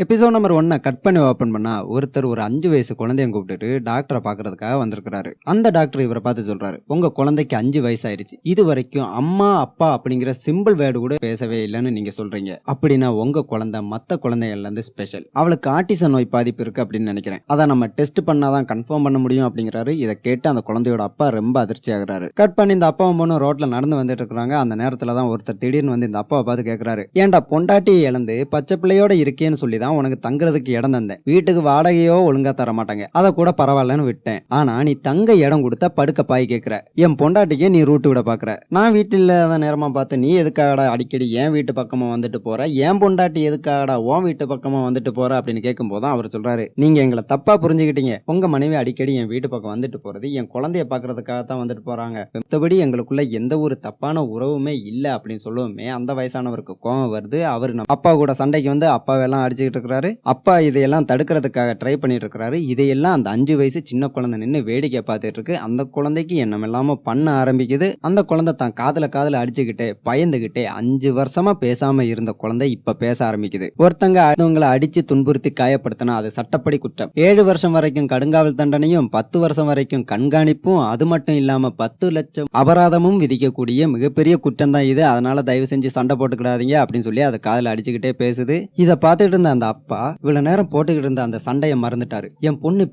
Episode number 1 cut பண்ணி open பண்ணா ஒருத்தர் ஒரு 5 வயசு குழந்தைய கூப்பிட்டுட்டு டாக்டரை பாக்குறதுக்காக வந்திருக்காரு. அந்த டாக்டர் இவரை பார்த்து சொல்றாரு, உங்க குழந்தைக்கு 5 வயசு ஆயிருச்சு, இது வரைக்கும் அம்மா அப்பா அப்படிங்கிற சிம்பிள் வேர்டு கூட பேசவே இல்லைன்னு நீங்க சொல்றீங்க. அப்படின்னா உங்க குழந்தை மத்த குழந்தைகள்ல இருந்து ஸ்பெஷல். அவளுக்கு ஆட்டிசம் நோய் பாதிப்பு இருக்கு அப்படின்னு நினைக்கிறேன். அதான் நம்ம டெஸ்ட் பண்ணாதான் கன்ஃபார்ம் பண்ண முடியும் அப்படிங்கிறாரு. இதை கேட்டு அந்த குழந்தையோட அப்பா ரொம்ப அதிர்ச்சி ஆகுறாரு. கட் பண்ணி இந்த அப்பாவும் பொண்ணும் ரோட்ல நடந்து வந்துட்டு இருக்காங்க. அந்த நேரத்துல தான் ஒருத்தர் திடீர்னு வந்து இந்த அப்பாவை பார்த்து கேட்கிறாரு, ஏன்டா பொண்டாட்டியை இழந்து பச்சை பிள்ளையோட இருக்கேன்னு சொல்லி உனக்கு தங்குறதுக்கு இடம் தந்தேன், வீட்டுக்கு வாடகையோ ஒழுங்கா தர மாட்டாங்க, அத கூட பரவாயில்லன்னு விட்டேன். ஆனா நீ தங்க இடம் கொடுத்தா படுக்க பாய் கேட்கிற, என் பொண்டாட்டிக்கே நீ ரூட்டு விட பாக்குற, நான் வீட்டில் இல்லாத நேரமா பார்த்து நீ எதுக்காகடா அடிக்கடி என் வீட்டு பக்கமா வந்துட்டு போற, என் பொண்டாட்டி எதுக்காகடா உன் வீட்டு பக்கமா வந்துட்டு போற அப்படின்னு கேட்கும் போதுதான் அவர் சொல்றாரு, நீங்க எங்களை தப்பா புரிஞ்சுக்கிட்டீங்க. உங்க மனைவி அடிக்கடி என் வீட்டு பக்கம் வந்துட்டு போறது என் குழந்தைய பாக்குறதுக்காக தான் வந்துட்டு போறாங்க, மத்தபடி எங்களுக்குள்ள எந்த ஒரு தப்பான உறவுமே இல்ல அப்படின்னு சொல்லுவோமே அந்த வயசானவருக்கு கோவம் வருது. அவரு அப்பா கூட சண்டைக்கு வந்து அப்பாவெல்லாம் அடிச்சுக்கிட்டு இருக்கிறாரு. அப்பா இதையெல்லாம் தடுக்கிறதுக்காக ட்ரை பண்ணிட்டு இருக்கிறாரு. இதையெல்லாம் அந்த 5 வயசு சின்ன குழந்தை நின்று வேடிக்கை பார்த்துட்டு இருக்கு. அந்த குழந்தைக்கு என்ன இல்லாம பண்ண ஆரம்பிக்குது. அந்த குழந்தை தான் காதுல அடிச்சுக்கிட்டே பயந்துகிட்டே 5 வருஷமா பேசாம இருந்த குழந்தை இப்ப பேச ஆரம்பிக்குது. ஒருத்தங்க அடுத்தவங்களை அடிச்சு துன்புறுத்தி காயப்படுத்தினா அது சட்டப்படி குற்றம். 7 வருஷம் வரைக்கும் கடுங்காவல் தண்டனையும் 10 வருஷம் வரைக்கும் கண்காணிப்பும், அது மட்டும் இல்லாம 10 லட்சம் அபராதமும் விதிக்கக்கூடிய மிகப்பெரிய குற்றம் தான் இது. அதனால தயவு செஞ்சு சண்டை போட்டுக்கிடாதீங்க அப்படின்னு சொல்லி அதை காதுல அடிச்சுக்கிட்டே பேசுது. இதை பார்த்துட்டு இருந்த அந்த அப்பா இவ்வளவு நேரம் போட்டுக்கிட்டு இருந்த அந்த சண்டையை மறந்துட்டாரு. என் பொண்ணு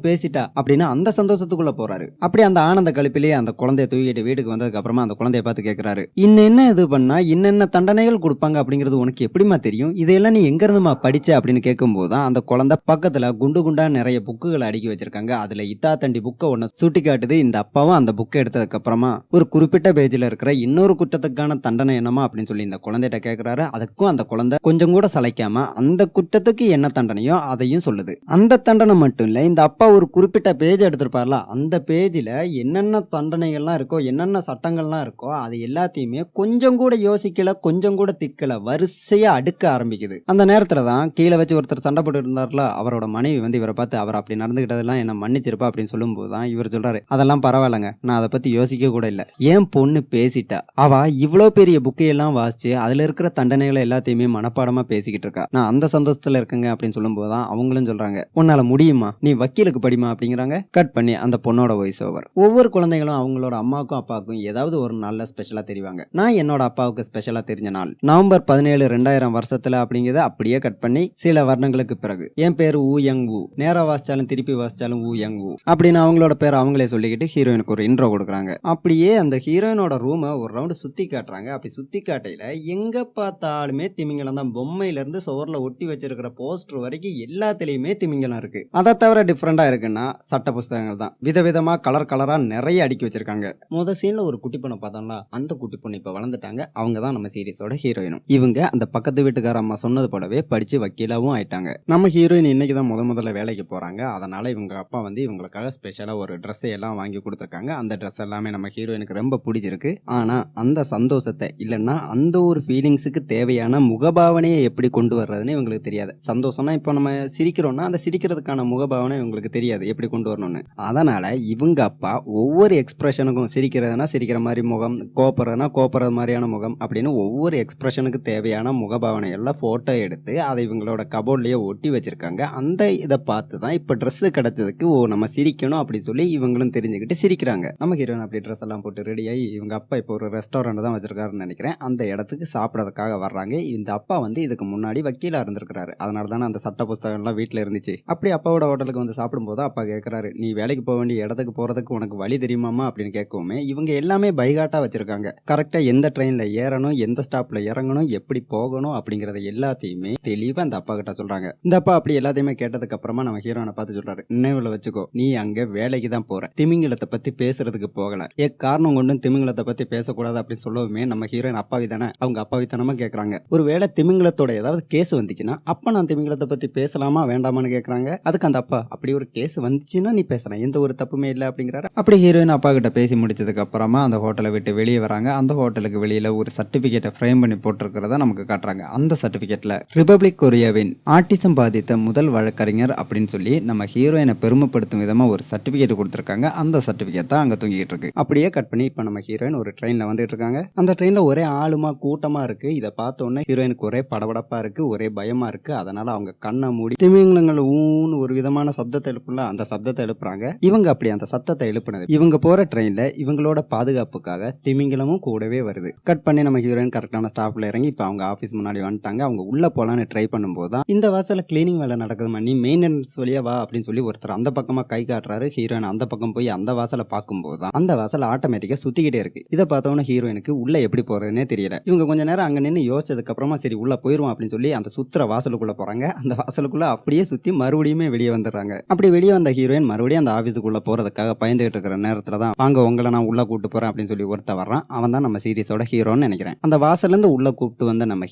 பேசிட்டா அப்படின்னு அந்த சந்தோஷத்துக்குள்ள போறாரு. அப்படி அந்த ஆனந்த கழிப்பிலேயே அந்த குழந்தைய தூக்கிட்டு வீட்டுக்கு வந்ததுக்கு அப்புறமா அந்த குழந்தைய பார்த்து கேட்கிறாரு, இன்னென்ன இது பண்ணா இன்னென்ன தண்டனைகள் கொடுப்பாங்க அப்படிங்கிறது உனக்கு எப்படிமா தெரியும், இதையெல்லாம் நீ எங்க இருந்துமா படிச்ச அப்படின்னு கேட்கும் போதுதான் அந்த குழந்தை பக்கத்துல குண்டு குண்டா நிறைய புக்குகளை அடுக்கி வச்சிருக்காங்க. அதுல இத்தா தண்டி புக்கை ஒன்னு சுட்டி காட்டுது. இந்த அப்பாவும் அந்த புக்கை எடுத்ததுக்கு அப்புறமா ஒரு குறிப்பிட்ட பேஜ்ல இருக்கிற இன்னொரு குற்றத்துக்கான தண்டனை என்னமா அப்படின்னு சொல்லி இந்த குழந்தைகிட்ட கேட்கிறாரு. அதுக்கும் அந்த குழந்தை கொஞ்சம் கூட சளைக்காம அந்த குற்றத்துக்கு என்ன தண்டனையோ அதையும் சொல்லுது. அந்த தண்டனை மட்டும் இல்ல, இந்த அப்பா ஒரு குறிப்பிட்ட பேஜ் எடுத்திருப்பார்ல, அந்த பேஜ்ல என்னென்ன தண்டனைகள்லாம் இருக்கோ, என்னென்ன சட்டங்கள்லாம் இருக்கோ, அது எல்லாத்தையுமே கொஞ்சம் கூட யோசிக்கல, கொஞ்சம் கூட திக்கல, வரிசையா அடுக்க ஆரம்பிக்குது. அந்த நேரத்துல தான் கீழே வச்சு ஒருத்தர் சண்டை போட்டு இருந்தார்ல, அவரோட மனைவி வந்து இவரை பார்த்து அவர் அப்படி நடந்துகிட்டதெல்லாம் என்ன மன்னிச்சிருப்பா அப்படின்னு சொல்லும் போதுதான் இவர் சொல்றாரு, அதெல்லாம் பரவாயில்லங்க, நான் அதை பத்தி யோசிக்க கூட இல்ல, ஏன் பொண்ணு பேசிட்டா, அவ இவ்வளவு பெரிய புக்கையெல்லாம் வாசிச்சு அதுல இருக்கிற தண்டனைகளை எல்லாத்தையுமே மனப்பாடமா பேசிக்கிட்டு இருக்கா, நான் அந்த சந்தோஷத்துல இருக்குங்க அப்படின்னு சொல்லும் போதுதான் அவங்களும் சொல்றாங்க, உன்னால முடியுமா, நீ வக்கீலுக்கு படிமா அப்படிங்கிறாங்க. கட் பண்ணி அந்த பொண்ணோட வாய்ஸ் ஓவர். ஒவ்வொரு குழந்தைகளும் அவங்களோட அம்மாவுக்கும் அப்பாவுக்கும் ஏதாவது ஒரு நாள்ல ஸ்பெஷலா தெரிவாங்க. நான் என்னோட அப்பாவுக்கு ஸ்பெஷலா தெரிஞ்ச நாள் நவம்பர் 17 2000 வருஷத்துல அப்படிங்கிறத அப்படியே கட் பண்ணி சில வருடங்களுக்கு பிறகு, என் பேரு ஊ யங் ஊ, நேரா வாசிச்சாலும் திருப்பி வாசிச்சாலும் ஊ யங் ஊ அப்படின்னு அவங்களோட பேர் அவங்களே சொல்லிக்கிட்டு ஹீரோயினுக்கு ஒரு இன்ட்ரோ கொடுக்குறாங்க. அப்படியே அந்த ஹீரோயினோட ரூமை ஒரு ரவுண்ட் சுத்தி காட்டுறாங்க. அப்படி சுத்தி காட்டையில எங்க பார்த்தாலுமே திமிங்கலம் தான். பொம்மையில இருந்து சோர்ல ஒட்டி வச்சிருக்கிற போஸ்டர் வரைக்கும் எல்லாத்திலயுமே திமிங்கலம் இருக்கு. அதை தவிர டிஃபரெண்டா இருக்குன்னா சட்ட புஸ்தகங்கள் தான். விதவிதமா கலரா நிறைய அடுக்கி வச்சிருக்காங்க. முத சீன்ல ஒரு குட்டி பொண்ணை பார்த்தோம்ல, அந்த குட்டி பொண்ணு இப்ப வளர்ந்துட்டாங்க. அவங்க தான் நம்ம சீரிஸோட ஹீரோயினும். இவங்க அந்த பக்கத்து வீட்டுக்கார அம்மா சொன்னது போலவே படிச்சு வக்கீலாவும் ஆயிட்டாங்க. நம்ம ஹீரோயின் இன்னைக்கு தான் முதல்ல வேலைக்கு போறாங்க. அதனால இவங்க அப்பா வந்து இவங்களுக்காக ஸ்பெஷலா ஒரு ட்ரெஸ் எல்லாம் வாங்கி கொடுத்துருக்காங்க. அந்த ட்ரெஸ் எல்லாமே நம்ம ஹீரோயினுக்கு ரொம்ப பிடிச்சிருக்கு. ஆனா அந்த சந்தோஷத்தை இல்லைன்னா அந்த ஒரு ஃபீலிங்ஸுக்கு தேவையான முகபாவனையை எப்படி கொண்டு வர்றதுன்னு இவங்களுக்கு தெரியாது. சந்தோஷம்னா இப்போ நம்ம சிரிக்கிறோம்னா அந்த சிரிக்கிறதுக்கான முகபாவனை இவங்களுக்கு தெரியாது எப்படி கொண்டு வரணும்னு. அதனால இவங்க அப்பா ஒவ்வொரு எக்ஸ்பிரஷனுக்கும், சிரிக்கிறதுனா சிரிக்கிற மாதிரி முகம், கோபுறதுனா கோபுறது மாதிரியான முகம் அப்படின்னு ஒவ்வொரு எக்ஸ்பிரஷனுக்கு தேவையான முகபாவனை எல்லாம் போட்டோ எடுத்து அதை இவங்களோட கபோர்ட்லயே ஒட்டி வச்சிருக்காங்க. அந்த இதை பார்த்து தான் இப்ப ட்ரெஸ் கிடைச்சதுக்கு நம்ம சிரிக்கணும் அப்படின்னு சொல்லி இவங்களும் தெரிஞ்சுக்கிட்டு சிரிக்கிறாங்க. நம்ம ஹீரோயின் அப்படி ட்ரெஸ் எல்லாம் போட்டு ரெடி ஆகி இவங்க அப்பா இப்போ ஒரு ரெஸ்டாரண்ட் தான் வச்சிருக்காருன்னு நினைக்கிறேன். அந்த இடத்துக்கு சாப்பிடறதுக்காக வர்றாங்க. இந்த அப்பா வந்து இதுக்கு முன்னாடி வக்கீலா இருந்திருக்கிறாரு. அதனால தானே அந்த சட்ட புஸ்தகம் எல்லாம் வீட்டுல இருந்துச்சு. அப்படி அப்பாவோட ஹோட்டலுக்கு வந்து சாப்பிடும் போது அப்பா கேட்கிறாரு, நீ வேலைக்கு போக வேண்டிய இடத்துக்கு போறதுக்கு உனக்கு வழி தெரியுமாமா அப்படின்னு கேட்கவுமே இவங்க எல்லாமே பைகாட்டா வச்சிருக்காங்க. கரெக்டா எந்த ட்ரெயின்ல ஏறணும், எந்த ஸ்டாப்ல இறங்கணும், எப்படி போகணும் அப்படிங்கறத எல்லாத்தையுமே தெளிவா அந்த அப்பா கிட்ட சொல்றாங்க. இந்த அப்பா அப்படி எல்லாத்தையுமே கேட்டதுக்கு அப்புறமா நம்ம ஹீரோனை பார்த்து சொல்றாரு, நினைவுல வச்சுக்கோ, நீ அங்க வேலைக்கு தான் போற, திமிங்கலத்தை பத்தி பேசுறதுக்கு போகல, காரணம் கொண்டு திமிங்கலத்தை பத்தி பேசக்கூடாது அப்படின்னு சொல்லவுமே நம்ம ஹீரோயின் அப்பாவி தானே, அவங்க அப்பாவித்தனமா கேட்கறாங்க. ஒருவேளை திமிங்கலத்தோட ஏதாவது கேஸ் வந்துச்சுன்னா அப்ப நான் திமிங்கலத்தை பத்தி பேசலாமா வேண்டாமான்னு கேட்கறாங்க. அதுக்கு அந்த அப்பா, அப்படி ஒரு கேஸ் வந்துச்சுன்னா நீ பேசலாம், எந்த ஒரு தப்புமே இல்லை அப்படிங்கிறாரு. அப்படி ஹீரோயின் அப்பா கிட்ட பேசி முடிச்சதுக்கு அப்புறமா அந்த ஹோட்டலை விட்டு வெளியே வராங்க. அந்த ஹோட்டலுக்கு வெளியில ஒரு சர்டிபிகேட்டை ஃப்ரேம் பண்ணி போட்டிருக்கிறத நமக்கு காட்டுறாங்க. அந்த சர்டிபிகேட்ல ரிபப்ளிக் கொரியாவின் ஆட்டிசம் பாதித்த முதல் வழக்கறிஞர் அப்படின்னு சொல்லி நம்ம ஹீரோயினை பெருமைப்படுத்தும் விதமா ஒரு சர்டிபிகேட் கொடுத்திருக்காங்க. அந்த சர்டிபிகேட் தான் அங்க தூங்கிட்டு இருக்கு. அப்படியே கட் பண்ணி இப்ப நம்ம ஹீரோயின் ஒரு ட்ரெயின்ல வந்துட்டு இருக்காங்க. அந்த ட்ரெயின்ல ஒரே ஆளுமா கூட்டமா இருக்கு. இதை பார்த்த உடனே ஹீரோயினுக்கு ஒரே படபடப்பா இருக்கு, ஒரே ஒரே பயமா இருக்கு. அதனால அவங்க கண்ணை மூடி திமிங்கலங்கள் ஊன்னு ஒரு விதமான சப்தத்தை எழுப்புல அந்த சப்தத்தை எழுப்புறாங்க. இவங்க அப்படி அந்த சத்தத்தை எழுப்புனது இவங்க போற ட்ரெயின்ல இவங்களோட பாதுகாப்புக்காக திமிங்கலமும் கூடவே வருது. கட் பண்ணி நம்ம ஹீரோயின் கரெக்டான ஸ்டாப்ல இறங்கி இப்ப அவங்க ஆபீஸ் முன்னாடி வந்துட்டாங்க. அவங்க உள்ள போலான்னு ட்ரை பண்ணும்போது தான் இந்த வாசல்ல கிளீனிங் வேலை நடக்குதுமா, நீ மெயின்டெனன்ஸ் வழியா வா அப்படின்னு சொல்லி ஒருத்தர் அந்த பக்கமா கை காட்டுறாரு. ஹீரோயின் அந்த பக்கம் போய் அந்த வாசலை பார்க்கும்போது தான் அந்த வாசல் ஆட்டோமேட்டிக்கா சுத்திக்கிட்டே இருக்கு. இதை பார்த்தோன்னு ஹீரோயினுக்கு உள்ள எப்படி போறதுன்னே தெரியல. இவங்க கொஞ்ச நேரம் அங்க நின்று யோசிச்சதுக்கு அப்புறமா சரி உள்ள போயிருவோம் அப்படின்னு சொல்லி அந்த சுத்துற வாசலுக்குள்ள போறாங்க. அந்த வாசலுக்குள்ள அப்படியே சுத்தி மறுபடியுமே வெளியே வந்துடுறாங்க. அப்படி வெளியே வந்த ஹீரோயின் மறுபடியும் அந்த ஆபீஸுக்குள்ள போறதுக்காக பயந்துகிட்டு இருக்கிற நேரத்துல தான் வாங்க உங்களை நான் உள்ள கூட்டு போறேன் அப்படின்னு சொல்லி ஒருத்த வர்றான். அவன் தான் நம்ம சீரிஸோட ஹீரோன்னு நினைக்கிறேன். அந்த வாசல்ல இருந்து உள்ள கூப்பிட்டு வந்த நம்ம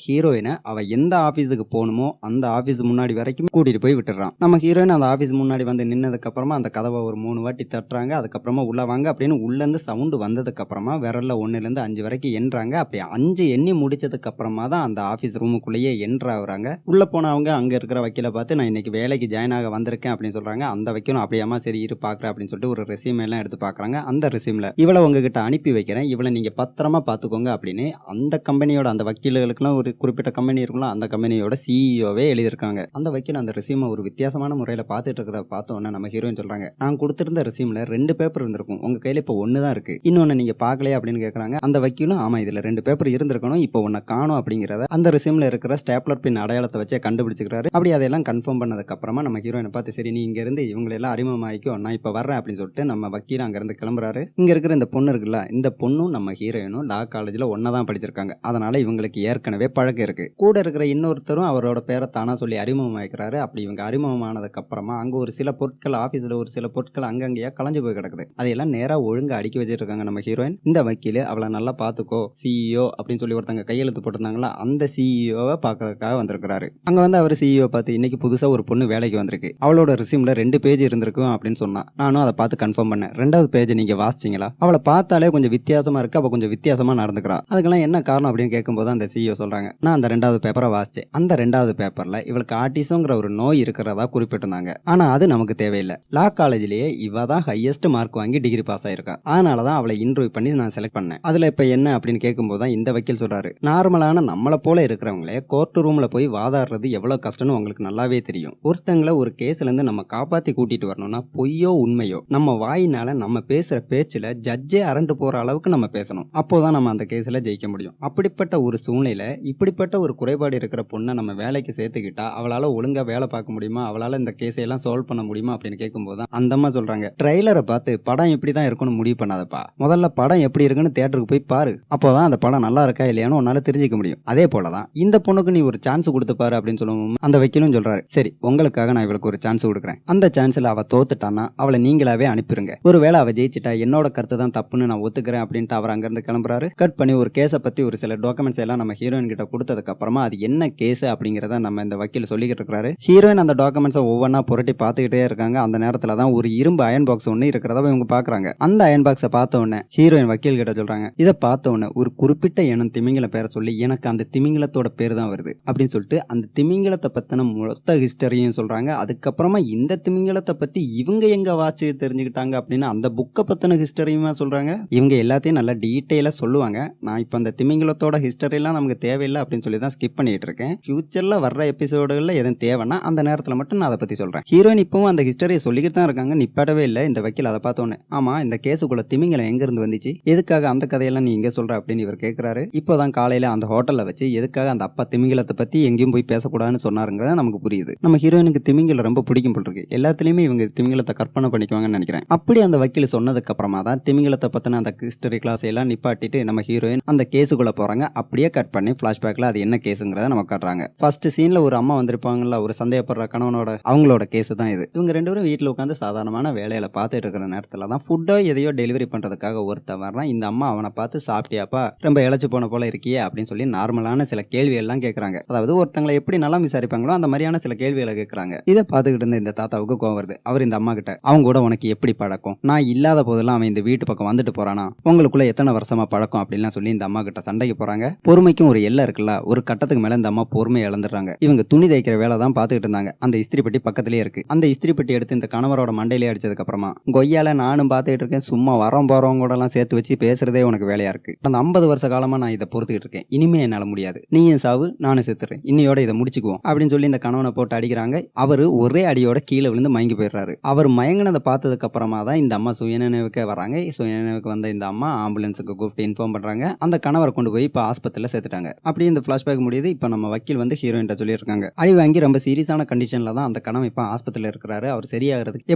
ஹீரோயினை அவ எந்த ஆபீஸுக்கு போகணுமோ அந்த ஆபீஸ் முன்னாடி வரைக்கும் கூட்டிட்டு போய் விட்டுறான். நம்ம ஹீரோயின் அந்த ஆபீஸ் முன்னாடி வந்து நின்னதுக்கு அப்புறமா அந்த கதவை ஒரு 3 வாட்டி தட்டுறாங்க. அதுக்கப்புறமா உள்ள வாங்க அப்படின்னு உள்ள இருந்து சவுண்ட் வந்ததுக்கு அப்புறமா விரல்ல 1ல இருந்து 5 வரைக்கும் எண்றாங்க. அப்படி 5 எண்ணி முடிச்சதுக்கு அப்புறமா தான் அந்த ஆபீஸ் ரூமுக்குள்ளேயே என்ட்ராகுறாங்க. உள்ள போனவங்க அங்க இருக்கிற வக்கீலை பார்த்து நான் இன்னைக்கு வேலைக்கு ஜாயின் ஆக வந்திருக்கேன் அப்படின்னு சொல்றாங்க. அந்த வக்கீலும் அப்படியாமா சரி இரு பாக்குறேன் அப்படின்னு சொல்லிட்டு ஒரு ரெசியூம் எல்லாம் எடுத்து பாக்குறாங்க. அந்த ரெசியூம்ல இவளை உங்ககிட்ட அனுப்பி வைக்கிறேன், இவளை நீங்க பத்திரமா பாத்துக்கோங்க அப்படின்னு அந்த கம்பெனியோட அந்த வக்கீல்களுக்குலாம் ஒரு குறிப்பிட்ட கம்பெனி இருக்குல்ல அந்த கம்பெனியோட சிஇஓவே எழுதியிருக்காங்க. அந்த வக்கீல் அந்த ரெசியூமை ஒரு வித்தியாசமான முறையில பார்த்துட்டு இருக்கிற பார்த்தோன்னே நம்ம ஹீரோயின் சொல்றாங்க நான் கொடுத்திருந்த ரெசியூம்ல 2 பேப்பர் இருந்திருக்கும், உங்க கையில இப்போ 1 தான் இருக்கு, இன்னொன்னு நீங்க பாக்கலையா அப்படின்னு கேக்குறாங்க. அந்த வக்கீலும் ஆமா இதுல 2 பேப்பர் இருந்திருக்கணும், இப்போ 1 காணும் அப்படிங்கறத அந்த ரெசியூம்ல இருக்கிற ஸ்டேப்லர் பின் அடையாளத்தை வச்சே கண்டுபிடிச்சிக்கிறாரு. அப்படி அதெல்லாம் கன்ஃபார்ம் பண்ணதுக்கு அப்புறமா நம்ம ஹீரோயினை பார்த்து சரி நீ இங்க இருந்து இவங்க எல்லாம் அறிமுகமாயிக்கோ நான் இப்ப வர்றேன் அப்படின்னு சொல்லிட்டு நம்ம வக்கீல் அங்க இருந்து கிளம்புறாரு. இங்க இருக்கிற இந்த பொண்ணு இருக்குல்ல இந்த பொண்ணும் நம்ம ஹீரோயினும் லா காலேஜ்ல ஒன்னதான் படிச்சிருக்காங்க. அதனால இவங்களுக்கு ஏற்கனவே பழக்கம் இருக்கு. கூட இருக்கிற இன்னொருத்தரும் அவரோட பேரை தானா சொல்லி அறிமுகமாயிக்கிறாரு. அப்படி இவங்க அறிமுகமானதுக்கு அப்புறமா அங்க ஒரு சில பொருட்கள் ஆபீஸ்ல ஒரு சில பொருட்கள் அங்கங்கேயா கலைஞ்சு போய் கிடக்குது. அதையெல்லாம் நேரா ஒழுங்கா அடுக்கி வச்சிட்டு இருக்காங்க நம்ம ஹீரோயின். இந்த வக்கீல் அவளை நல்லா பாத்துக்கோ சிஇஓ அப்படின்னு சொல்லி ஒருத்தங்க கையெழுத்து போட்டிருந்தாங்களா அந்த சிஇஓவை பார்க்கறதுக்காக வந்திருக்கிறாரு. அங்க வந்து அவர் சிஇஓ பார்த்து இன்னைக்கு புதுசா ஒரு பொண்ணு வேலைக்கு வந்திருக்கு, அவளோட ரெசியூம்ல 2 பேஜ் இருந்திருக்கும் அப்படின்னு சொன்னா. நானும் அதை பார்த்து கன்ஃபார்ம் பண்ணேன். 2வது பேஜ் நீங்க வாசிச்சீங்களா? அவளை பார்த்தாலே கொஞ்சம் வித்தியாசமா இருக்கு, அவ கொஞ்சம் வித்தியாசமா நடந்துக்கிறா, அதுக்கெல்லாம் என்ன காரணம் அப்படின்னு கேட்கும்போது அந்த சிஇஓ சொல்றாங்க நான் அந்த 2வது பேப்பரை வாசிச்சேன். அந்த 2வது பேப்பர்ல இவளுக்கு ஆட்டிசம்ங்கிற ஒரு நோய் இருக்கிறதா குறிப்பிட்டிருந்தாங்க. ஆனா அது நமக்கு தேவையில்லை. லா காலேஜ்லயே இவ தான் ஹையஸ்ட் மார்க் வாங்கி டிகிரி பாஸ் ஆயிருக்கா, அதனாலதான் அவளை இன்டர்வியூ பண்ணி நான் செலக்ட் பண்ணேன். அதுல இப்ப என்ன அப்படின்னு கேட்கும்போது தான் இந்த வக்கீல் சொல்றாரு நார்மலான நம்மளை போல இருக்கிறவங்களே கோர்ட் ரூம்ல போய் வாதாடுறது எவ்வளவு கஷ்டம்னு உங்களுக்கு நல்லாவே தெரியும். ஒருத்தங்களை ஒரு கேஸ்ல இருந்து நம்ம காப்பாத்தி கூட்டிட்டு வரணும்னா பொய்யோ உண்மையோ நம்ம வாயினால நம்ம பேசுற பேச்சுல ஜட்ஜே அரண்டு போற அளவுக்கு நம்ம பேசணும். அப்போதான் நம்ம அந்த கேஸ்ல ஜெயிக்க முடியும். அப்படிப்பட்ட ஒரு சூழ்நிலையில இப்படிப்பட்ட ஒரு குறைபாடு இருக்கிற பொண்ணை நம்ம வேலைக்கு சேர்த்துக்கிட்டா அவளால ஒழுங்கா வேலை பார்க்க முடியுமா, அவளால இந்த கேஸை எல்லாம் சால்வ் பண்ண முடியுமா அப்படின்னு கேட்கும்போது அந்த அம்மா சொல்றாங்க ட்ரெய்லரை பார்த்து படம் இப்படிதான் இருக்கணும் முடிவு பண்ணாதப்பா, முதல்ல படம் எப்படி இருக்குன்னு தியேட்டருக்கு போய் பாரு, அப்போதான் அந்த படம் நல்லா இருக்கா இல்லையான்னு உன்னால தெரிஞ்சுக்க முடியும். அதே போலதான் இந்த பொண்ணுக்கு நீ ஒரு சான்ஸ் கொடுத்து பாரு அப்படின்னு சொல்லுவோம். அந்த வக்கீலும் சொல்றாரு சரி உங்களுக்காக நான் இவளுக்கு ஒரு சான்ஸ் கொடுக்குறேன், அந்த சான்ஸ்ல அவ தோத்துட்டான்னா அவளை நீங்களாவே அனுப்பிடுங்க, ஒருவேளை அவ ஜெயிச்சிட்டா என்னோட கருத்து தான் தப்புன்னு நான் ஒத்துக்கிறேன் அப்படின்ட்டு அவர் அங்கிருந்து கிளம்புறாரு. கட் பண்ணி ஒரு கேஸை பத்தி ஒரு சில டாக்குமெண்ட்ஸ் எல்லாம் நம்ம ஹீரோயின் கிட்ட கொடுத்ததுக்கு அப்புறமா அது என்ன கேஸ் அப்படிங்கறத நம்ம இந்த வக்கீல் சொல்லிக்கிட்டு இருக்காரு. ஹீரோயின் அந்த டாக்குமெண்ட்ஸை ஒவ்வொன்னா புரட்டி பார்த்துக்கிட்டே இருக்காங்க. அந்த நேரத்துல தான் ஒரு இரும்பு அயன் பாக்ஸ் ஒன்னு இருக்கிறத இவங்க பாக்குறாங்க. அந்த அயன் பாக்ஸை பார்த்த உடனே ஹீரோயின் வக்கீல் கிட்ட சொல்றாங்க இதை பார்த்த உடனே ஒரு குறிப்பிட்ட இனம் திமிங்கல பேரை சொல்லி எனக்கு அந்த திமிங்கலத்தோட பேர் தான் வருது அப்படின்னு சொல்லிட்டு அந்த திமிங்கலத்தை பத்தின மொத்த ஹிஸ்டரியும் சொல்றாங்க. அதுக்கப்புறமா இந்த திமிங்கலத்தை பத்தி இவங்க எங்க வாட்சி தெரிஞ்சுக்கிட்டாங்க அப்படின்னு அந்த புக்கை பத்தின ஹிஸ்டரியுமா சொல்றாங்க. இவங்க எல்லாத்தையும் நல்லா டீட்டெயிலா சொல்லுவாங்க. நான் இப்ப அந்த திமிங்கலத்தோட ஹிஸ்டரி எல்லாம் நமக்கு தேவையில்லை அப்படின்னு சொல்லி தான் ஸ்கிப் பண்ணிட்டு இருக்கேன். ஃபியூச்சர்ல வர்ற எபிசோடுகள்ல எதுவும் தேவைன்னா அந்த நேரத்துல மட்டும் நான் அதை பத்தி சொல்றேன். ஹீரோயின் இப்பவும் அந்த ஹிஸ்டரியை சொல்லிக்கிட்டு தான் இருக்காங்க, நிப்பாட்டவே இல்லை. இந்த வக்கீல் அதை பார்த்தோன்னே ஆமா இந்த கேஸுக்குள்ள திமிங்கலம் எங்க இருந்து வந்துச்சு, எதுக்காக அந்த கதையெல்லாம் நீ எங்க சொல்ற அப்படின்னு இவர் கேட்கிறாரு. இப்போதான் காலையில அந்த ஹோட்டல்ல வச்சு எதுக்காக அந்த அப்பா திமிங்கலத்தை பத்தி எங்கேயும் போய் பேசக்கூடாதுன்னு சொன்னாருங்கிறத நமக்கு புரியுது. நம்ம ஹீரோயினுக்கு திமிங்கலம் ரொம்ப பிடிக்கும் போல் இருக்கு. எல்லாத்துலயுமே இவங்க திமிங்கலத்தை கற்பனை பண்ணிக்குவாங்கன்னு நினைக்கிறேன். அப்படி அந்த வக்கீல் சொன்னதுக்கு அப்புறமா தான் திமிங்கலத்தை பத்தின அந்த ஹிஸ்டரி கிளாஸ் எல்லாம் நிப்பாட்டிட்டு நம்ம ஹீரோயின் அந்த கேஸுக்குள்ள போறாங்க. அப்படியே கட் பண்ணி பிளாஷ்பேக்ல அது என்ன கேஸுங்கிறத நம்ம காட்டுறாங்க. ஃபர்ஸ்ட் சீன்ல ஒரு அம்மா வந்திருப்பாங்கல்ல, ஒரு சந்தேகப்படுற கணவனோட அவங்களோட கேஸ் தான் இது. இவங்க 2 பேரும் வீட்டுல உட்காந்து சாதாரணமான வேலையில பார்த்துட்டு இருக்கிற நேரத்துல தான் ஃபுட்டோ எதையோ டெலிவரி பண்றதுக்காக ஒருத்தன் வர்றான். இந்த அம்மா அவனை பார்த்து சாப்பிட்டியாப்பா, ரொம்ப இழைச்சு போன போல இருக்கியே அப்படின்னு சொல்லி நார்மலான சில கேள்வி எல்லாம் கேட்கறாங்க. அதாவது ஒருத்தங்களை எப்படி நல்லா விசாரிப்பாங்களோ அந்த மாதிரியான சில கேள்விகளை கேட்கறாங்க. இதை பார்த்துக்கிட்டு இருந்த இந்த தாத்தாவுக்கு கோவம் வருது. அவர் இந்த அம்மா கிட்ட அவங்க கூட உனக்கு எப்படி பழக்கம், நான் இல்லாத போதெல்லாம் அவன் இந்த வீட்டு பக்கம் வந்துட்டு போறானா, உங்களுக்குள்ள எத்தனை வருஷமா பழக்கம் அப்படின்லாம் சொல்லி இந்த அம்மா கிட்ட சண்டைக்கு போறாங்க. பொறுமைக்கும் ஒரு எல்லை இருக்குல்ல, ஒரு கட்டத்துக்கு மேல இந்த அம்மா பொறுமையை இழந்துடுறாங்க. இவங்க துணி தைக்கிற வேலை தான் பார்த்துக்கிட்டு இருந்தாங்க. அந்த இஸ்திரி பெட்டி பக்கத்திலேயே இருக்கு. அந்த இஸ்திரி பெட்டி எடுத்து இந்த கணவரோட மண்டையிலே அடிச்சதுக்கு அப்புறமா கொய்யால நானும் பார்த்துக்கிட்டு இருக்கேன், சும்மா வரோம் போறவங்க கூட எல்லாம் சேர்த்து வச்சு பேசுறதே உனக்கு வேலையா இருக்கு, அந்த 50 வருஷ காலமா நான் இதை பொறுத்துக்கிட்டு இருக்கேன், இனிமே என்னால முடியாது, நீயும் சாவு நானும் நானும் செத்துறேன், இன்னையோட இதை முடிச்சுக்குவோம் அப்படின்னு சொல்லி இந்த கணவனை போட்டு அடிக்கிறாங்க. அவரு ஒரே அடியோட கீழே விழுந்து மயங்கி போயிடுறாரு. அவர் மயங்கினதை பார்த்ததுக்கு அப்புறமா தான் இந்த அம்மா சுயநினைவுக்கு வராங்க. சுயநினைவுக்கு வந்த இந்த அம்மா ஆம்புலன்ஸுக்கு கூப்பிட்டு இன்ஃபார்ம் பண்றாங்க. அந்த கணவரை கொண்டு போய் இப்ப ஆஸ்பத்திரியில சேர்த்துட்டாங்க. அப்படியே இந்த பிளாஷ்பேக் முடியுது. இப்ப நம்ம வக்கீல் வந்து ஹீரோயின் சொல்லியிருக்காங்க, அடி வாங்கி ரொம்ப சீரியஸான கண்டிஷன்ல தான் அந்த கணவன் இப்ப ஆஸ்பத்திரியில இருக்கிறாரு. அவர் சரியாகிறதுக்கு